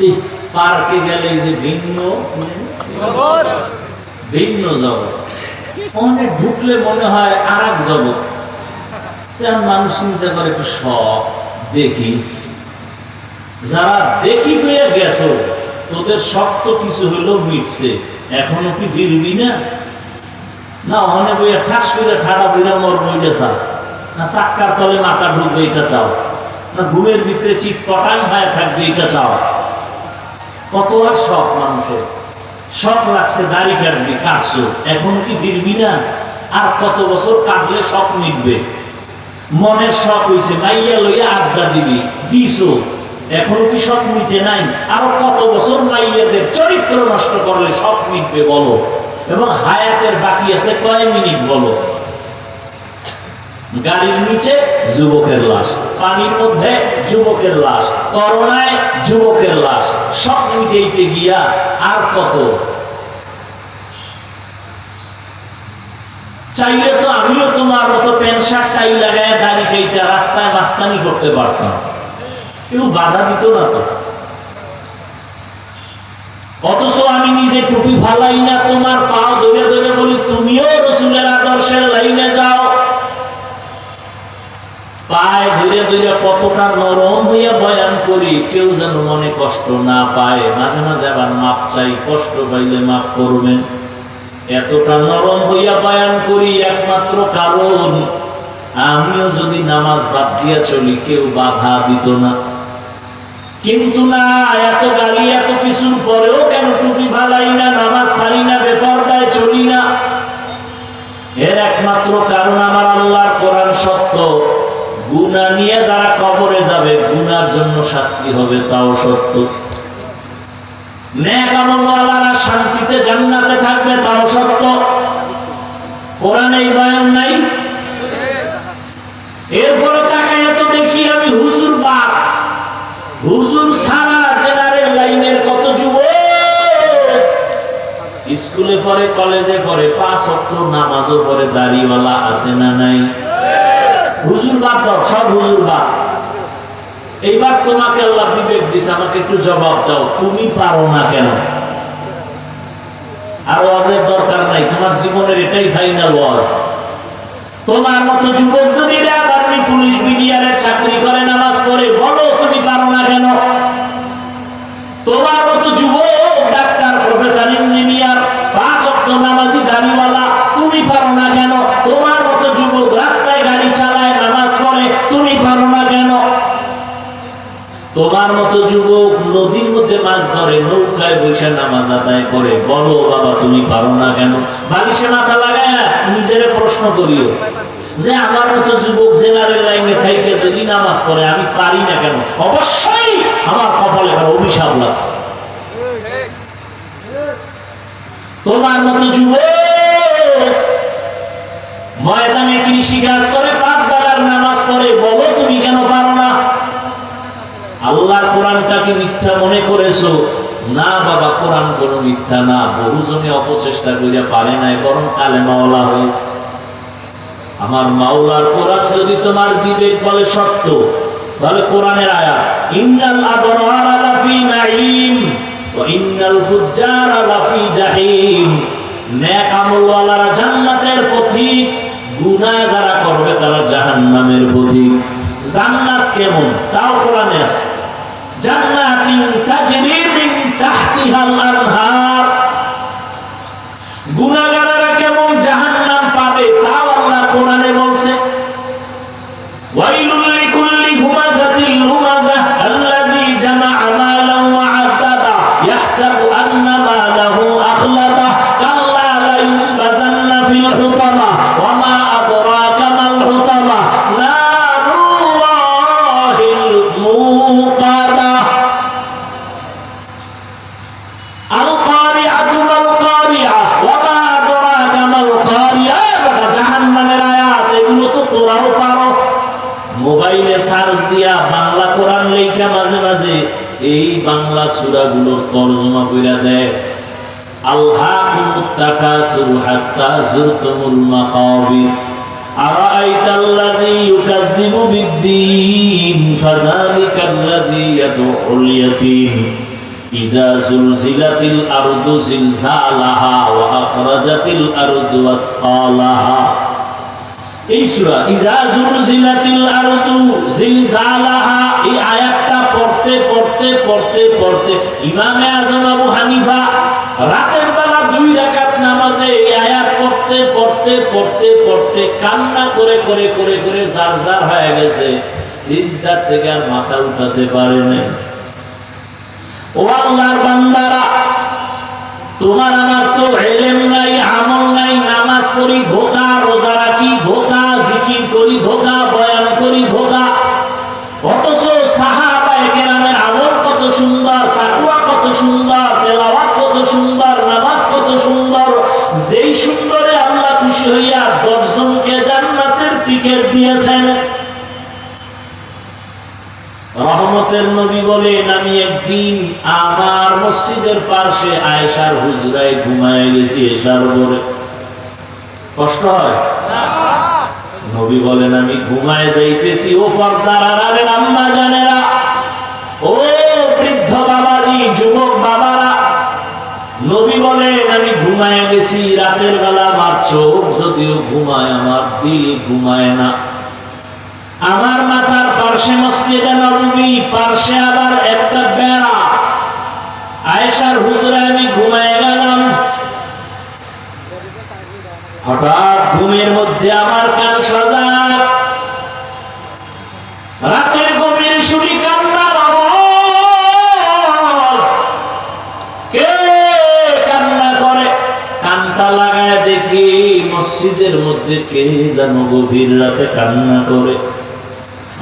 Speaker 1: এই পার্কে গেলে যে ভিন্ন ভিন্ন জগৎ, অনেক ঢুকলে মনে হয় আর এক জগৎ। মানুষ চিন্তা করে একটু শখ দেখি, যারা দেখি কইয়া গেছো তোদের শখ তো কিছু হইলেও মিটছে, এখনো কি ফিরবি না? না অনেক বইয়া ঠাস করে খারাপ হইয়া মর বইটা চাও, না চাক্কার তলে মাথা ঢুকবে এটা চাও, না ঘুমের ভিতরে চিৎ পটাং হয়ে থাকবে এটা চাও। কত আর শখ মানুষের, শখ লাগছে দাড়ি কাটবি, কাটছো, এখনো কি ফিরবি না? আর কত বছর কাটলে শখ মিটবে? মনের শখ হইছে মাইয়া লইয়া আড্ডা দিবি, দিছো, এখনো কি শখ মিটে নাই? আরো কত বছর মাইয়াদের চরিত্র নষ্ট করলে শখ মিটবে বলো? এবং হায়াতের বাকি আছে কয় মিনিট বলো? গাড়ির নিচে যুবকের লাশ, পানির মধ্যে যুবকের লাশ, করোনায় যুবকের লাশ, সব মিটাইতে গিয়া আর কত? চাইলে তো আমিও তোমার মতো প্যান্ট শার্ট টাই লাগায় দাড়ি সেইটা রাস্তায় মাস্তানি করতে পারতাম, কেউ বাধা দিত না তো। অথচ আমি নিজে টুপি ফালাই না, তোমার পাও ধরে ধরে বলি তুমিও রসুলের আদর্শের লাইনে যাও। পায়ে ধীরে ধীরে কতটা নরম হইয়া বয়ান করি, কেউ যেন মনে কষ্ট না পায়। মাঝে মাঝে আবার মাপ চাই, কষ্ট পাইলে মাপ করবেন। এতটা নরম হইয়া বয়ান করি একমাত্র কারণ আমিও যদি নামাজ বাদ দিয়া চলি কেউ বাধা দিত না। কিন্তু না, এত গালি এত কিছুর পরেও কেন টুপি ভালাই না, নামাজ ছাড়ি না, বেপরদায় চলি না? এর একমাত্র কারণ আমার আল্লাহর কোরআন সত্য। গুনাহ নিয়ে যারা কবরে যাবে গুনার জন্য শাস্তি হবে, তাও সত্য। নেক আমলওয়ালারা শান্তিতে জান্নাতে থাকবে, তাও সত্য। কোরআনে এই বয়ান নাই? এরপরে তাকায় তো দেখি আমি হুজুর বাপ, হুজুর সারা জেনারেল লাইনের কত যুবক স্কুলে পড়ে, কলেজে পড়ে, 5 ওয়াক্ত নামাজও পড়ে, দাড়িওয়ালা আছে না নাই? হুজুর বাপ দাও, সব হুজুর বাপ। এইবার তোমাকে আল্লাহ বিবেক দিছে, আমাকে একটু জবাব দাও, তুমি পারো না কেন? আর ওয়াজের দরকার নাই, তোমার জীবনের এটাই ফাইনাল ওয়াজ। তোমার মতো যুবক যদি আর্মি পুলিশ বিডিআরের চাকরি করে, নামাজ পড়ে, বলো তুমি পারো না কেন? তোমার মতো যুবক ডাক্তার, প্রফেসর, ইঞ্জিনিয়ার, 5 ওয়াক্ত নামাজি, দাড়িওয়ালা, তুমি পারো না কেন? তোমার মতো যুবক রাস্তায় গাড়ি চালায়, নামাজ পড়ে, তুমি পারো না কেন? তোমার মতো যুবক নদীর মধ্যে মাছ ধরে, নৌকায় বসে নামাজ আদায় করে, বলো বাবা তুমি পারো না কেন? বালিশে মাথা লাগায় নিজেরে প্রশ্ন করিও যে আমার মতো যুবক জেনারেল লাইনে থেকে যদি নামাজ পড়ে আমি পারি না কেন? অবশ্যই আমার কপালে অভিশাপ লাগছে। তোমার মতো যুবক ময়দানে কৃষি কাজ করে, 5 বেলার নামাজ পড়ে, বলো তুমি কেন পারো না? আল্লাহর কোরআনটাকে মিথ্যা মনে করেছো? না বাবা, কোরআন কোনো মিথ্যা না। বহুজনে অপচেষ্টা করিয়া পারে নাই, বরং কালেমাওয়ালা হয়েছে। আমার মাওলার কোরআন যদি তোমার বিবেক বলে সত্য, তাহলে কোরআনের আয়াত ইন্নাল আবরারা লাফি নাঈম ওয়া ইন্নাল ফুজ্জারা লাফি জাহিম। নেক আমলওয়ালারা জান্নাতের পথিক, গুনাহ যারা করবে তারা জাহান্নামের পথিক। জান্নাত কেমন তাও কোরআনে আছে, জান্নাতিন তাজরি মিন তাহতিহাল আনহার। গুনাহগাররা কেমন জাহান্নাম পাবে তাও আল্লাহ কোরআনে বলছে। ওয়াইলুল লিকুল্লি হুমাযাতিল হুমাযাহ আল্লাযী জামাআ মালান ওয়া আদ্দাদা ইয়াহসাবু আন্না মালাহু আখলাদা কাল্লা লা ইউনবাযান্না ফিল হুতামা ওয়া মা আদরাকা মাল হুতামা নারুল্লাহিল মুকাদা। আল কারিআতু মাল কারিআ ওয়া মা আদরাকা মাল কারিআ। জাহান্নামের আয়াত এগুলো তো তোরাও পারো। মোবাইলে সার্চ দিয়া বাংলা কোরআন লেখা মাঝে মাঝে এই বাংলা সূরাগুলোর তরজমা কইরা দেয়। আল্লাহুমুত তাকাসুর হাত্তা যুরতুমুল মাকাবির। আরাআইতাল্লাযী ইউকাযযিবু বিদ্দীন ফাযালিকাল্লাযী ইয়াদউল ইয়াতীম ইযা যুলজিলাতিল আরদু জিলজালাহা ওয়া আখরাজাতিল আরদু আসকালাহা। এই সূরা ইযা যুলজিলাতিল আরদু জিলজালাহা, এই আয়াতটা পড়তে ইমামে আযম আবু হানিফা রাতের বেলা 2 রাকাত নামাজে এই আয়াত পড়তে কান্না করে জারজার হয়ে গেছে, সিজদা থেকে আর মাথা উঠাতে পারে না। ও আল্লাহর বান্দারা, তোমার আমার তো ইলম নাই, আমল নাই, নামাজ পড়ি ধোঁকা, রোজা রাখি ধোঁকা, জিকির করি ধোঁকা, বয়ান করি ধোঁকা, অথচ সাহাবায়ে কেরামের আমল কত সুন্দর, তাকওয়া কত সুন্দর, তেলাওয়াত কত সুন্দর, নামাজ কত সুন্দর। যেই সুন্দরে আল্লাহ খুশি হইয়া 10 জনকে জান্নাতের টিকিট দিয়েছেন। রহমতের নবী বলেন, আমি একদিন আমার মসজিদের পাশে আয়েশার হুজরায় ঘুমায় গেছি এশার পরে। কষ্ট হয় না? নবী বলেন, আমি ঘুমায় যাইতেছি, ও পর্দার আড়ালের আম্মা জানেরা, ও বৃদ্ধ বাবাজি, যুবক বাবারা, নবী বলেন আমি ঘুমায় গেছি রাতের বেলা, আমার চোখ যদিও ঘুমায়, আমার দিল ঘুমায় না। আমার মাথার পার্শ্বে মসজিদে নববী, পার্শ্বে আবার একটা বেড়া। আয়েশার হুজরায় আমি ঘুমায় গেলাম। হঠাৎ ঘুমের মধ্যে আমার কান সজাগ, রাতের গভীরে শুনি কান্নার আওয়াজ। কে কান্না করে? কানটা লাগায় দেখি মসজিদের মধ্যে কে যেন গভীর রাতে কান্না করে।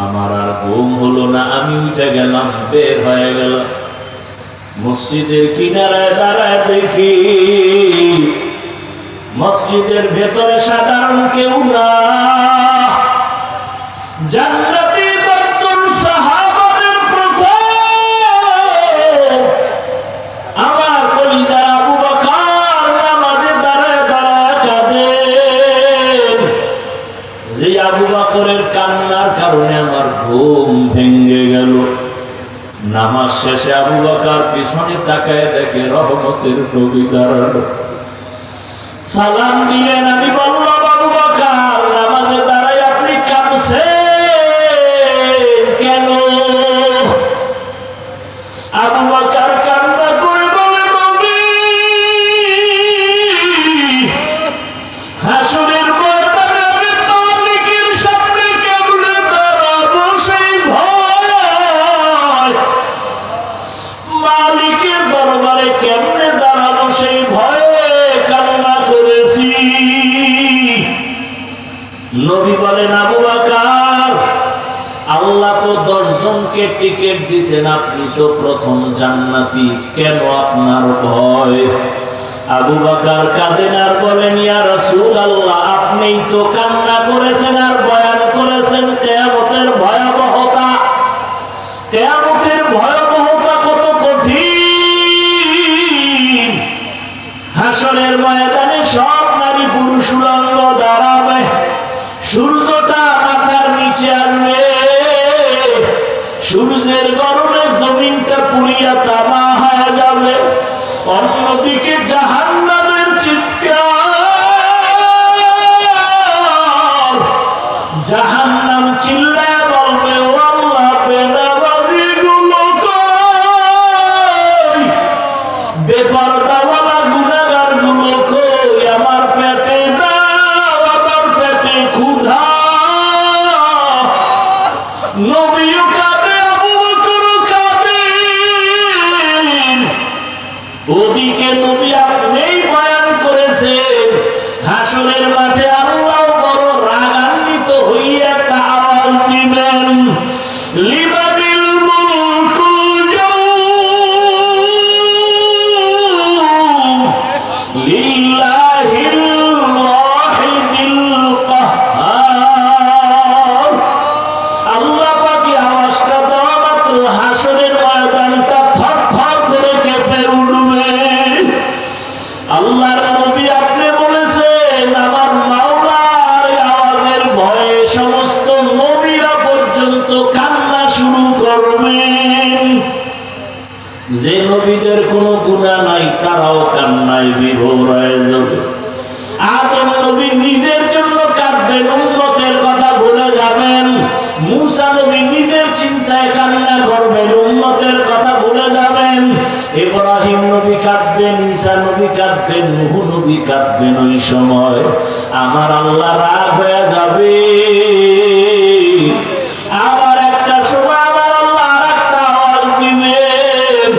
Speaker 1: আমার আর ঘুম হলো না, আমি উঠে গেলাম, বের হয়ে গেল। মসজিদের কিনারায় দাঁড়ায় দেখি মসজিদের ভেতরে সাধারণ কেউ না, জান্নাতি 10 জন সাহাবাদের প্রথম আমার কলিজার আবু বকর নামাজে দাঁড়ায় কাঁদেন। যে আবু বকরের কান্নার কারণে আমার ঘুম ভেঙে গেল। নামাজ শেষে আবু বকর পিছনে তাকায় দেখে রহমতের নবী দাঁড়ানো। সালাম দিলেন, আমি বললাম আবু বকর, নামাজে দাঁড়ায় আপনি কাঁদছেন কেন? আবু বকর কান্না করে বলে, নবী, হাসরের ময়দানে আমি মালিকের সামনে কেমনে দাঁড়াবো সেই ভয়, মালিকের দরবারে কেমনে দাঁড়াবো সেই ভয়ে কান্না করেছি। নবী বলেন, আবু বকর, আল্লাহ তো 10 জনকে টিকিট দিয়েছেন, আপনি তো প্রথম জান্নাতি, কেন আপনার ভয়? আবু বকর কাঁদেন আর বলেন, ইয়া রাসূলুল্লাহ, আপনিই তো কান্না করেছেন আর বয়ান করেছেন কিয়ামতের ভয়াবহতা। কিয়ামতের ভয়াবহতা কত কঠিন। হাসরের ময়দানে সব নারী পুরুষ উলঙ্গ দাঁড়াবে, সূর্যটা মাথার নিচে আসবে, সূর্যের গরমে জমিনটা পুড়িয়া তামা হয়ে যাবে। অন্যদিকে জাহান্নামের চিৎকার, জাহান্নাম চিল্লায় বলবে, ও আল্লাহ, বেনামাজি গুলো কই, বেপরদাওয়ালা গুনাহগার গুলো কই, আমার পেটে দাও, আমার পেটে ক্ষুধা। নবীও কাঁদে, আবু বকরও কাঁদেন। ওদিকে নবী আপনিই বয়ান করেছেন, হাসরের মাঠে আল্লাহ বড় রাগান্বিত হইয়া একটা আওয়াজ দিবেন, লিমানিল মুলকু লিল্লাহিল ওয়াহিদিল কাহ্হার। আল্লাহ পাকের আওয়াজটা দেওয়া মাত্র হাসরের ময়দানটা থরথর করে কেঁপে উঠবে। আল্লাহর নবী আপনি বলেছেন, আমার মাওলার আওয়াজের গুনাহ নাই তারাও কান্নায় বিভোর হয়ে যাবে। আদম নবী নিজের জন্য কাঁদবেন, উম্মতের কথা ভুলে যাবেন। মূসা নবী নিজের চিন্তায় কান্না করবেন, উম্মতের কথা ভুলে যাবেন। ইব্রাহিম নবী কাঁদবেন, ঈসা নবী কাঁদবেন, নূহ নবী কাঁদবেন। ওই সময় আমার আল্লাহ রাগ হয়ে যাবে। আবার একটা সময় আমার আল্লাহ আরেকটা আওয়াজ দিবেন,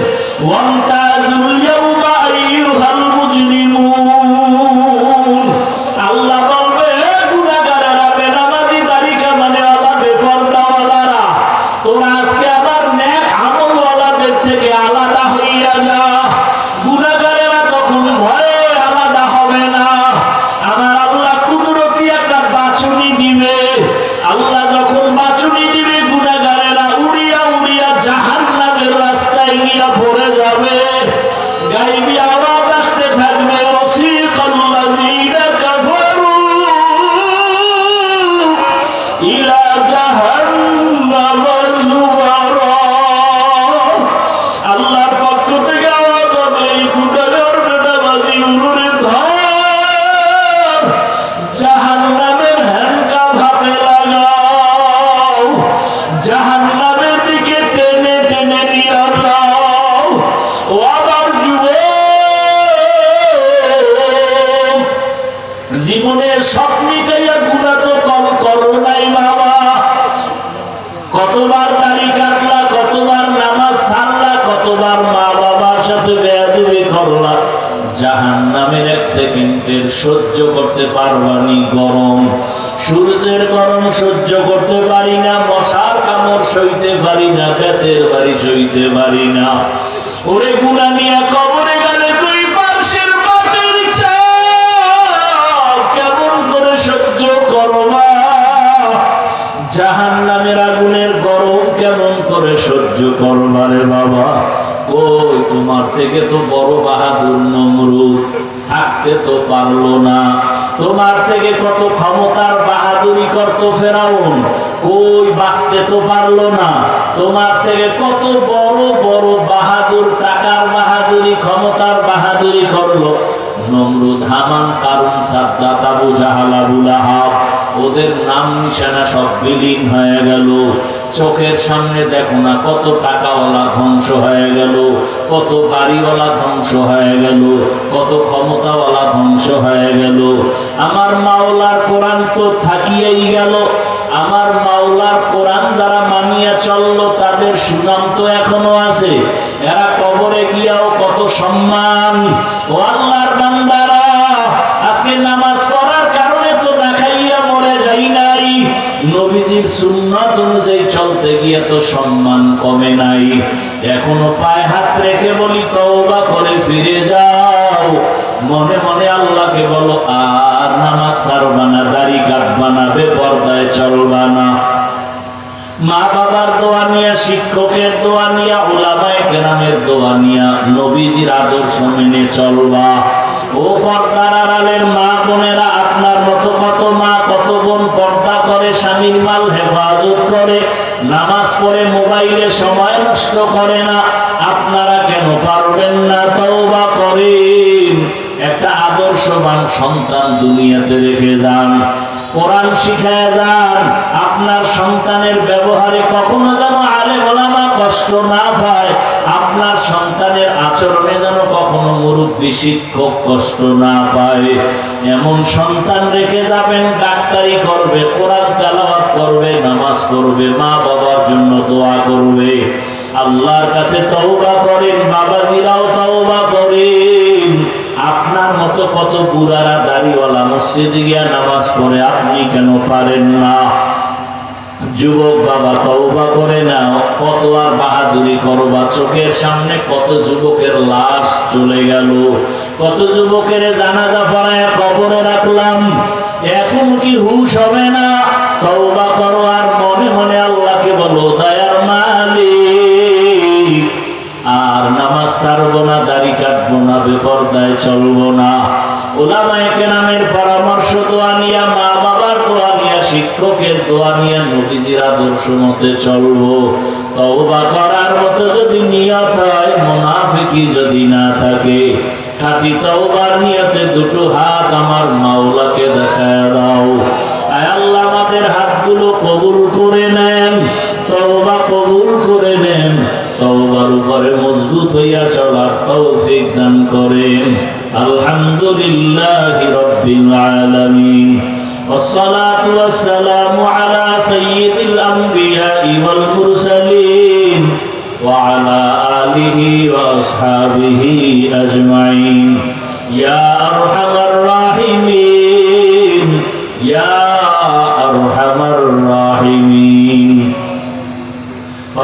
Speaker 1: ওয়ান্তাজুল ইয়াউমা আইয়ুহাল মুজরিমুন। আল্লাহ বলবে, গুনাহগারেরা, বেনামাজি, দাড়ি কামানেওয়ালা, বেপরদাওয়ালারা, তোরা আজকে আবার নেক আমলওয়ালাদের থেকে আলাদা হইয়া যা। গুনাহগারেরা তখন ভয়ে আলাদা হবে না। আমার আল্লাহ কুদরতি একটা বাছুনি দিবে। আল্লাহ যখন বাছুনি দিবে, গুনাহগারেরা উড়িয়া উড়িয়া জাহান্নামের রাস্তায় গিয়া পড়ে যাবে। গায়বী আওয়াজ আসতে থাকবে, ওয়াসিকাল্লাযীনা কাফারু ইলা জাহান্নাম যুমারা। আল্লাহর পক্ষ থেকে আওয়াজ হবে, এই গুনাহগার বেনামাজি উলুরে ধর, জাহান্নামের হ্যান্ডকাপ হাতে লাগাও, জাহান্নামের দিকে টেনে টেনে নিয়ে যাও। ও আমার যুবক, জীবনের স্বপ্নটাইয়া গুনাহ তো কম করো নাই বাবা। কতবার দাড়ি কাটলা, কতবার নামাজ ছাড়লা, কতবার মা বাবার সাথে বেয়াদবি করলা। জাহান্নামের এক সেকেন্ডের সহ্য করতে পারবানি গরম, সূর্যের গরম সহ্য করতে পারি না, মশার কামড় সইতে পারি না, পেটের বাড়ি সইতে পারি না। ওরে গুনাহ নিয়ে কবরে গেলে তুই পার্শ্বের বাপের চাপ কেমন করে সহ্য করবা? জাহান্নামের আগুনের গরম কেমন করে সহ্য করবা রে বাবা? কই, তোমার থেকে তো বড় বাহাদুর নমরুদ থাকতে তো পারলো না। তোমার থেকে কত ক্ষমতার বাহাদুরি করতো ফেরাউন, কই বাঁচতে তো পারলো না। তোমার থেকে কত বড় বড় বাহাদুর, টাকার বাহাদুরি, ক্ষমতার বাহাদুরি করলো নমরুদ, হামান, কারুন, সাদ্দাত, আবু জাহাল, আবু লাহাব। ওদের নাম নিশানা সব বিলীন হয়ে গেল। চোখের সামনে দেখো না, কত টাকাওয়ালা ধ্বংস হয়ে গেল, কত বাড়িওয়ালা ধ্বংস হয়ে গেল, কত ক্ষমতাওয়ালা ধ্বংস হয়ে গেল। আমার মাওলার কোরআন তো থাকিয়েই গেল। আমার মাওলার কোরআন যারা মানিয়া চললো তাদের সুনাম তো এখনো আছে। এরা কবরে গিয়াও কত সম্মান। ও আল্লাহর বান্দারা, আজকে নামাজ পড়ার কারণে তো না খাইয়া মরে যাই নাই, নবীজির সুন্নাত অনুযায়ী চলতে গিয়ে তো সম্মান কমে নাই। এখনো পায়ে হাত রেখে বলি, তওবা করে ফিরে যাও। মনে মনে আল্লাহকে বলো, আর নামাজ ছাড়বা না, দাড়ি কাটবা না, বেপরদায় চলবা না। মা বাবার দোয়া নিয়া, শিক্ষকের দোয়া নিয়া, উলামায়ে কেরামের দোয়া নিয়া নবীজির আদর্শ মেনে চলবা। ও পর্দার আড়ালের মা বোনেরা, আপনার মতো কত মা কত বোন পর্দা করে, স্বামীর মাল হেফাজত করে, নামাজ পড়ে, মোবাইলে সময় নষ্ট করে না। আপনারা কেন পারবেন না? তওবা করেন, একটা আদর্শবান সন্তান দুনিয়াতে রেখে যান, কোরআন শিখায় যান। আপনার সন্তানের ব্যবহারে কখনো যেন আলেম ওলামা কষ্ট না পায়, আপনার সন্তানের আচরণে যেন কখনো মুরব্বী শিক্ষক কষ্ট না পায়। এমন সন্তান রেখে যাবেন, ডাক্তারি করবে, কোরআন তেলাওয়াত করবে, নামাজ পড়বে, মা বাবার জন্য দোয়া করবে। আল্লাহর কাছে তওবা করেন, বাবাজিরাও তওবা করেন। আপনার মতো কত বুড়ারা দাড়িওয়ালা মসজিদে গিয়া নামাজ পড়ে, আপনি কেন পারেন না? যুবক বাবা, তওবা করে নাও। কত আর বাহাদুরি করবা? চোখের সামনে কত যুবকের লাশ চলে গেল, কত যুবকের জানাজা পড়ায় কবরে রাখলাম, এখন কি হুঁশ হবে না? তওবা করো আর মনে মনে আল্লাহকে বলো, দয়ার মালিক, আর নামাজ ছাড়বো না, দাড়ি কাটবো না, বেপরদায় চলবো না। উলামায়ে কেরামের পরামর্শ দোয়া নিয়া, মা বাবার দোয়া নিয়া, শিক্ষকের দোয়া নিয়ে নবীজির আদর্শ মতে চলবো। তওবা করার মতো যদি নিয়ত হয়, মুনাফিকি যদি না থাকে, খাঁটি তওবার নিয়তে দুটো হাত আমার মাওলাকে দেখায় দাও। আয় আল্লাহ, আমাদের হাতগুলো কবুল করে নেন, তওবা কবুল করে নেন, তওবার উপরে মজবুত হইয়া চলার তৌফিক দান করেন। আলহামদুলিল্লাহি রাব্বিল আলামিন। والصلاة والسلام على سيد الأنبياء والمرسلين وعلى آله وأصحابه أجمعين يا أرحم الراحمين يا أرحم الراحمين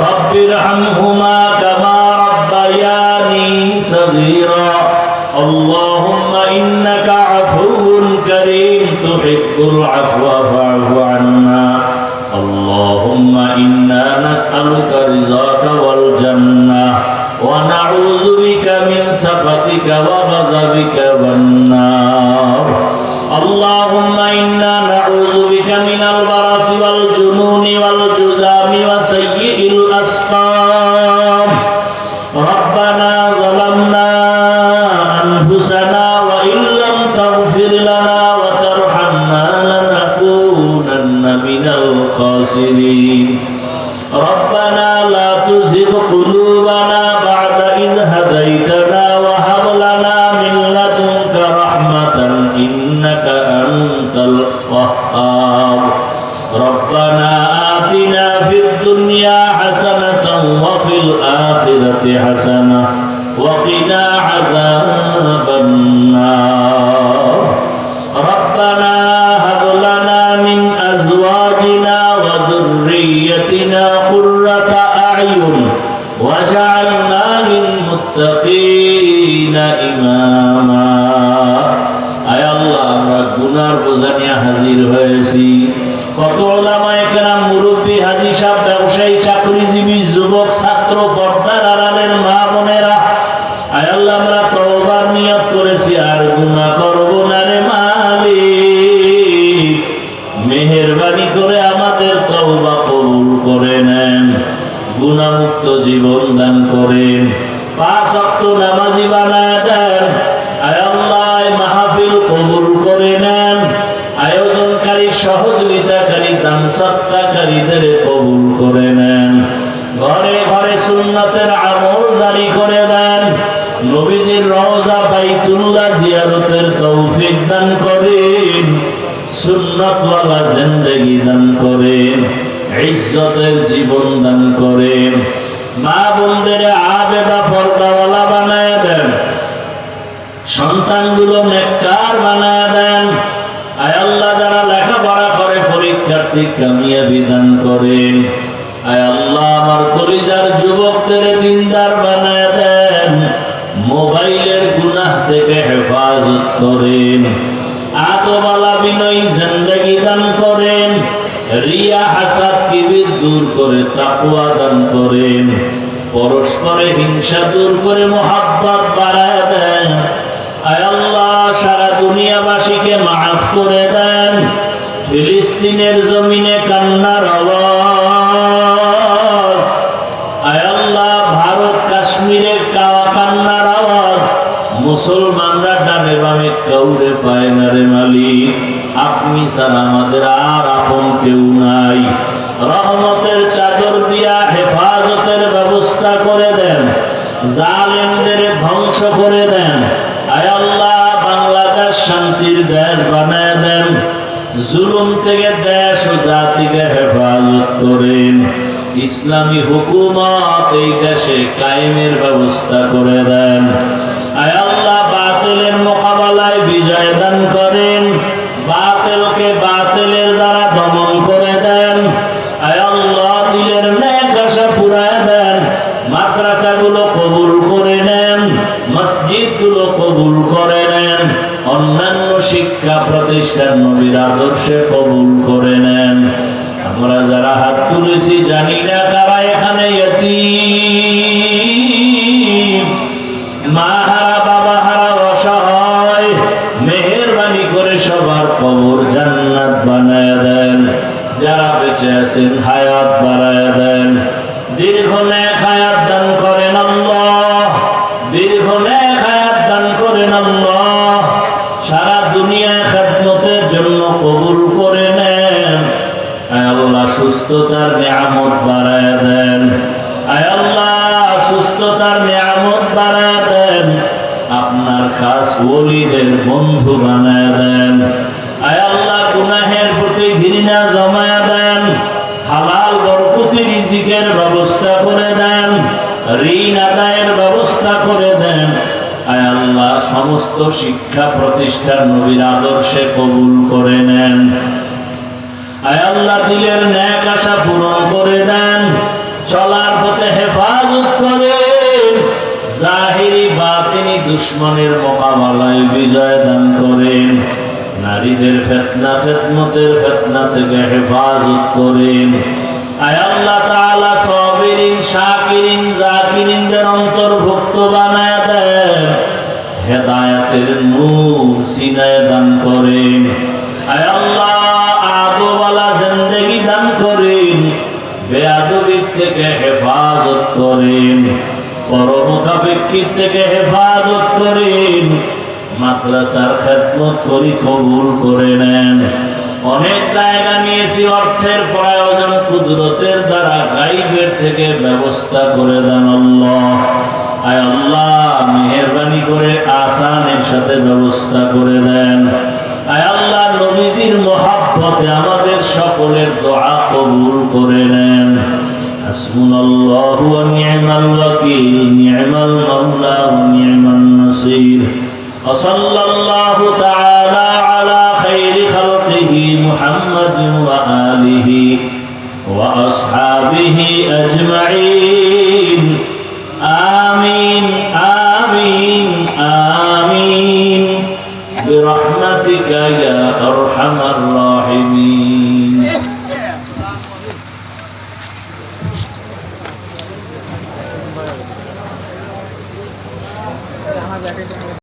Speaker 1: رب ارحمهما كما ربياني صغيرا اللهم إنك عفو كريم تحب العفو فاعف عنا اللهم إنا نسألك رضاك والجنة ونعوذ بك من سخطك وغضبك والنار اللهم إنا نعوذ بك من البرص والجنون والجذام وسيء الأسقام ربنا ظلمنا أنفسنا وإن لم تغفر لنا وترحمنا لنكونن من الخاسرين ربنا لا تزغ قلوبنا بعد إذ هديتنا وهب لنا من لدنك رحمة إنك أنت الوهاب ربنا آتنا في الدنيا حسنة وفي الآخرة حسنة وقنا عذاب النار ربنا هب لنا من أزواجنا وذريتنا قرة أعين واجعلنا للمتقين إماما আয় আল্লাহ, আমরা গুনার বোঝা নিয়ে হাজির হয়েছি। কত ওলামায়ে কেরাম, মুরব্বী, হাজী সাহেব, ব্যবসায়ী, চাকরিজীবী, যুবক, ছাত্র, পর্দার আড়ালের মা বোনেরা, আয় আল্লাহ, আমরা তওবার নিয়ত করেছি আর গুনাহ করব না রে মালিক। মেহেরবানি করে আমাদের তওবা কবুল করে নেন, গুনাহমুক্ত জীবন দান করেন, 5 ওয়াক্ত নামাজি বানায় দেন। আয় আল্লাহ, মাহফিল কবুল করে নেন, আয়োজনকারী, সহযোগিতাকারী, দান সৎকারীদের কবুল করে নেন, ঘরে ঘরে সুন্নতের আমল জারি করে দেন, নবীজির রওজা বাইতুল্লাহ জিয়ারতের তৌফিক দান করেন, সুন্নতওয়ালা জিন্দেগি দান করেন, ইজ্জতের জীবন দান করেন, মা বোনদের আবেদা পর্দাওয়ালা বানায় দেন, সন্তানগুলো নেককার বানায় দেন। আয় আল্লাহ, যারা লেখাপড়া করে পরীক্ষার্থী কামিয়াবি দান করেন। আয় আল্লাহ, আমার কলিজার যুবকদের দিনদার বানায় দেন, মোবাইলের গুনাহ থেকে হেফাজত করেন, আদবালা বিনয়ী জিন্দেগি দান করেন, রিয়া হাসাদ কিবির দূর করে তাকওয়া দান করেন, পরস্পরে হিংসা দূর করে মুহাব্বত বাড়ায় দেন। আয় আল্লাহ, সারা দুনিয়াবাসীকে মাফ করে দেন, ফিলিস্তিনের জমিনে কান্নার আওয়াজ, আয় আল্লাহ, ভারত কাশ্মীরের কান্নার আওয়াজ, মুসলমানরা ডানে বামে কাউরে পায় না রে মালিক, আপনি ছাড়া আমাদের আর আপন কেউ নাই। রহমতের চাদর দিয়া হেফাজতের ব্যবস্থা করে দেন, জালেমদের ধ্বংস করে দেন। আয় আল্লাহ, বাংলাদেশ শান্তির দেশ বানায় দেন, জুলুম থেকে দেশ ও জাতিকে হেফাজত করেন, ইসলামী হুকুমত এই দেশে কায়েমের ব্যবস্থা করে দেন। আয় আল্লাহ, বাতিলের মোকাবেলায় বিজয় দান করেন, বাতিলকে বাতিলের দ্বারা দমন করে দেন। আয় আল্লাহ, দিলের নেক আশা পুরায় দেন, মাদ্রাসাগুলো কবুল করে নেন, মসজিদগুলো কবুল করে নেন, অন্যান্য শিক্ষা প্রতিষ্ঠান নবীর আদর্শে কবুল করে নেন। আমরা যারা হাত তুলেছি জানি না কারা এখানে ইয়তীম, মা হারা, বাবা হারা, অসহায়, মেহেরবানি করে সবার কবর জান্নাত বানায় দেন। বলেন আল্লাহ সারা দুনিয়ায় খেদমতের জন্য কবুল করে নেন। আয় আল্লাহ সুস্থতার নিয়ামত বাড়ায় দেন। আয় আল্লাহ সুস্থতার নিয়ামত বাড়ায় দেন। আপনার খাস ওলিদের বন্ধু বানায় দেন। আয় আল্লাহ গুনাহের প্রতি ঘৃণা জমায় দেন। হালাল বরকতি রিজিকের ব্যবস্থা করে দেন। ঋণ আদায়ের ব্যবস্থা করে দেন। আয় আল্লাহ সমস্ত শিক্ষা প্রতিষ্ঠান নবীর আদর্শে কবুল করে নেন। আয় আল্লাহ দিলের ন্যাক আশা পূরণ করে দেন। চলার পথে হেফাজত করেন। জাহিরি বাতিনি দুশ্মনের মোকাবেলায় বিজয় দান করেন। নারীদের ফিতনা খেদমতের ফিতনা থেকে হেফাজত করেন। আয় আল্লাহ তাআলা সাবিরিন শাকিরিন জাকিরিনদের অন্তর্ভুক্ত বানায় দেন। হেদায়েতের নূর সিনায় দান করেন। আয় আল্লাহ আদওয়ালা জিন্দেগি দান করেন। বেয়াদবির থেকে হেফাজত করেন। পরমুখাপেক্ষির থেকে হেফাজত করেন। মাদ্রাসার খেদমত করি কবুল করে নেন। অনেক জায়গা নিয়েছি, অর্থের প্রয়োজন কুদরতের দ্বারা গাইবের থেকে ব্যবস্থা করে দেন আল্লাহ। আয় আল্লাহ মেহেরবানি করে আসানের সাথে ব্যবস্থা করে দেন। আয় আল্লাহ নবীজির মহাব্বতে আমাদের সকলের দোয়া কবুল করে নেন। হাসবুনাল্লাহু ওয়া নি'মাল ওয়াকিল, নি'মাল মাওলা ওয়া নি'মান নাসির। وصلى الله تعالى على خير خلقه محمد وآله وأصحابه أجمعين آمين آمين آمين برحمتك يا أرحم الراحمين.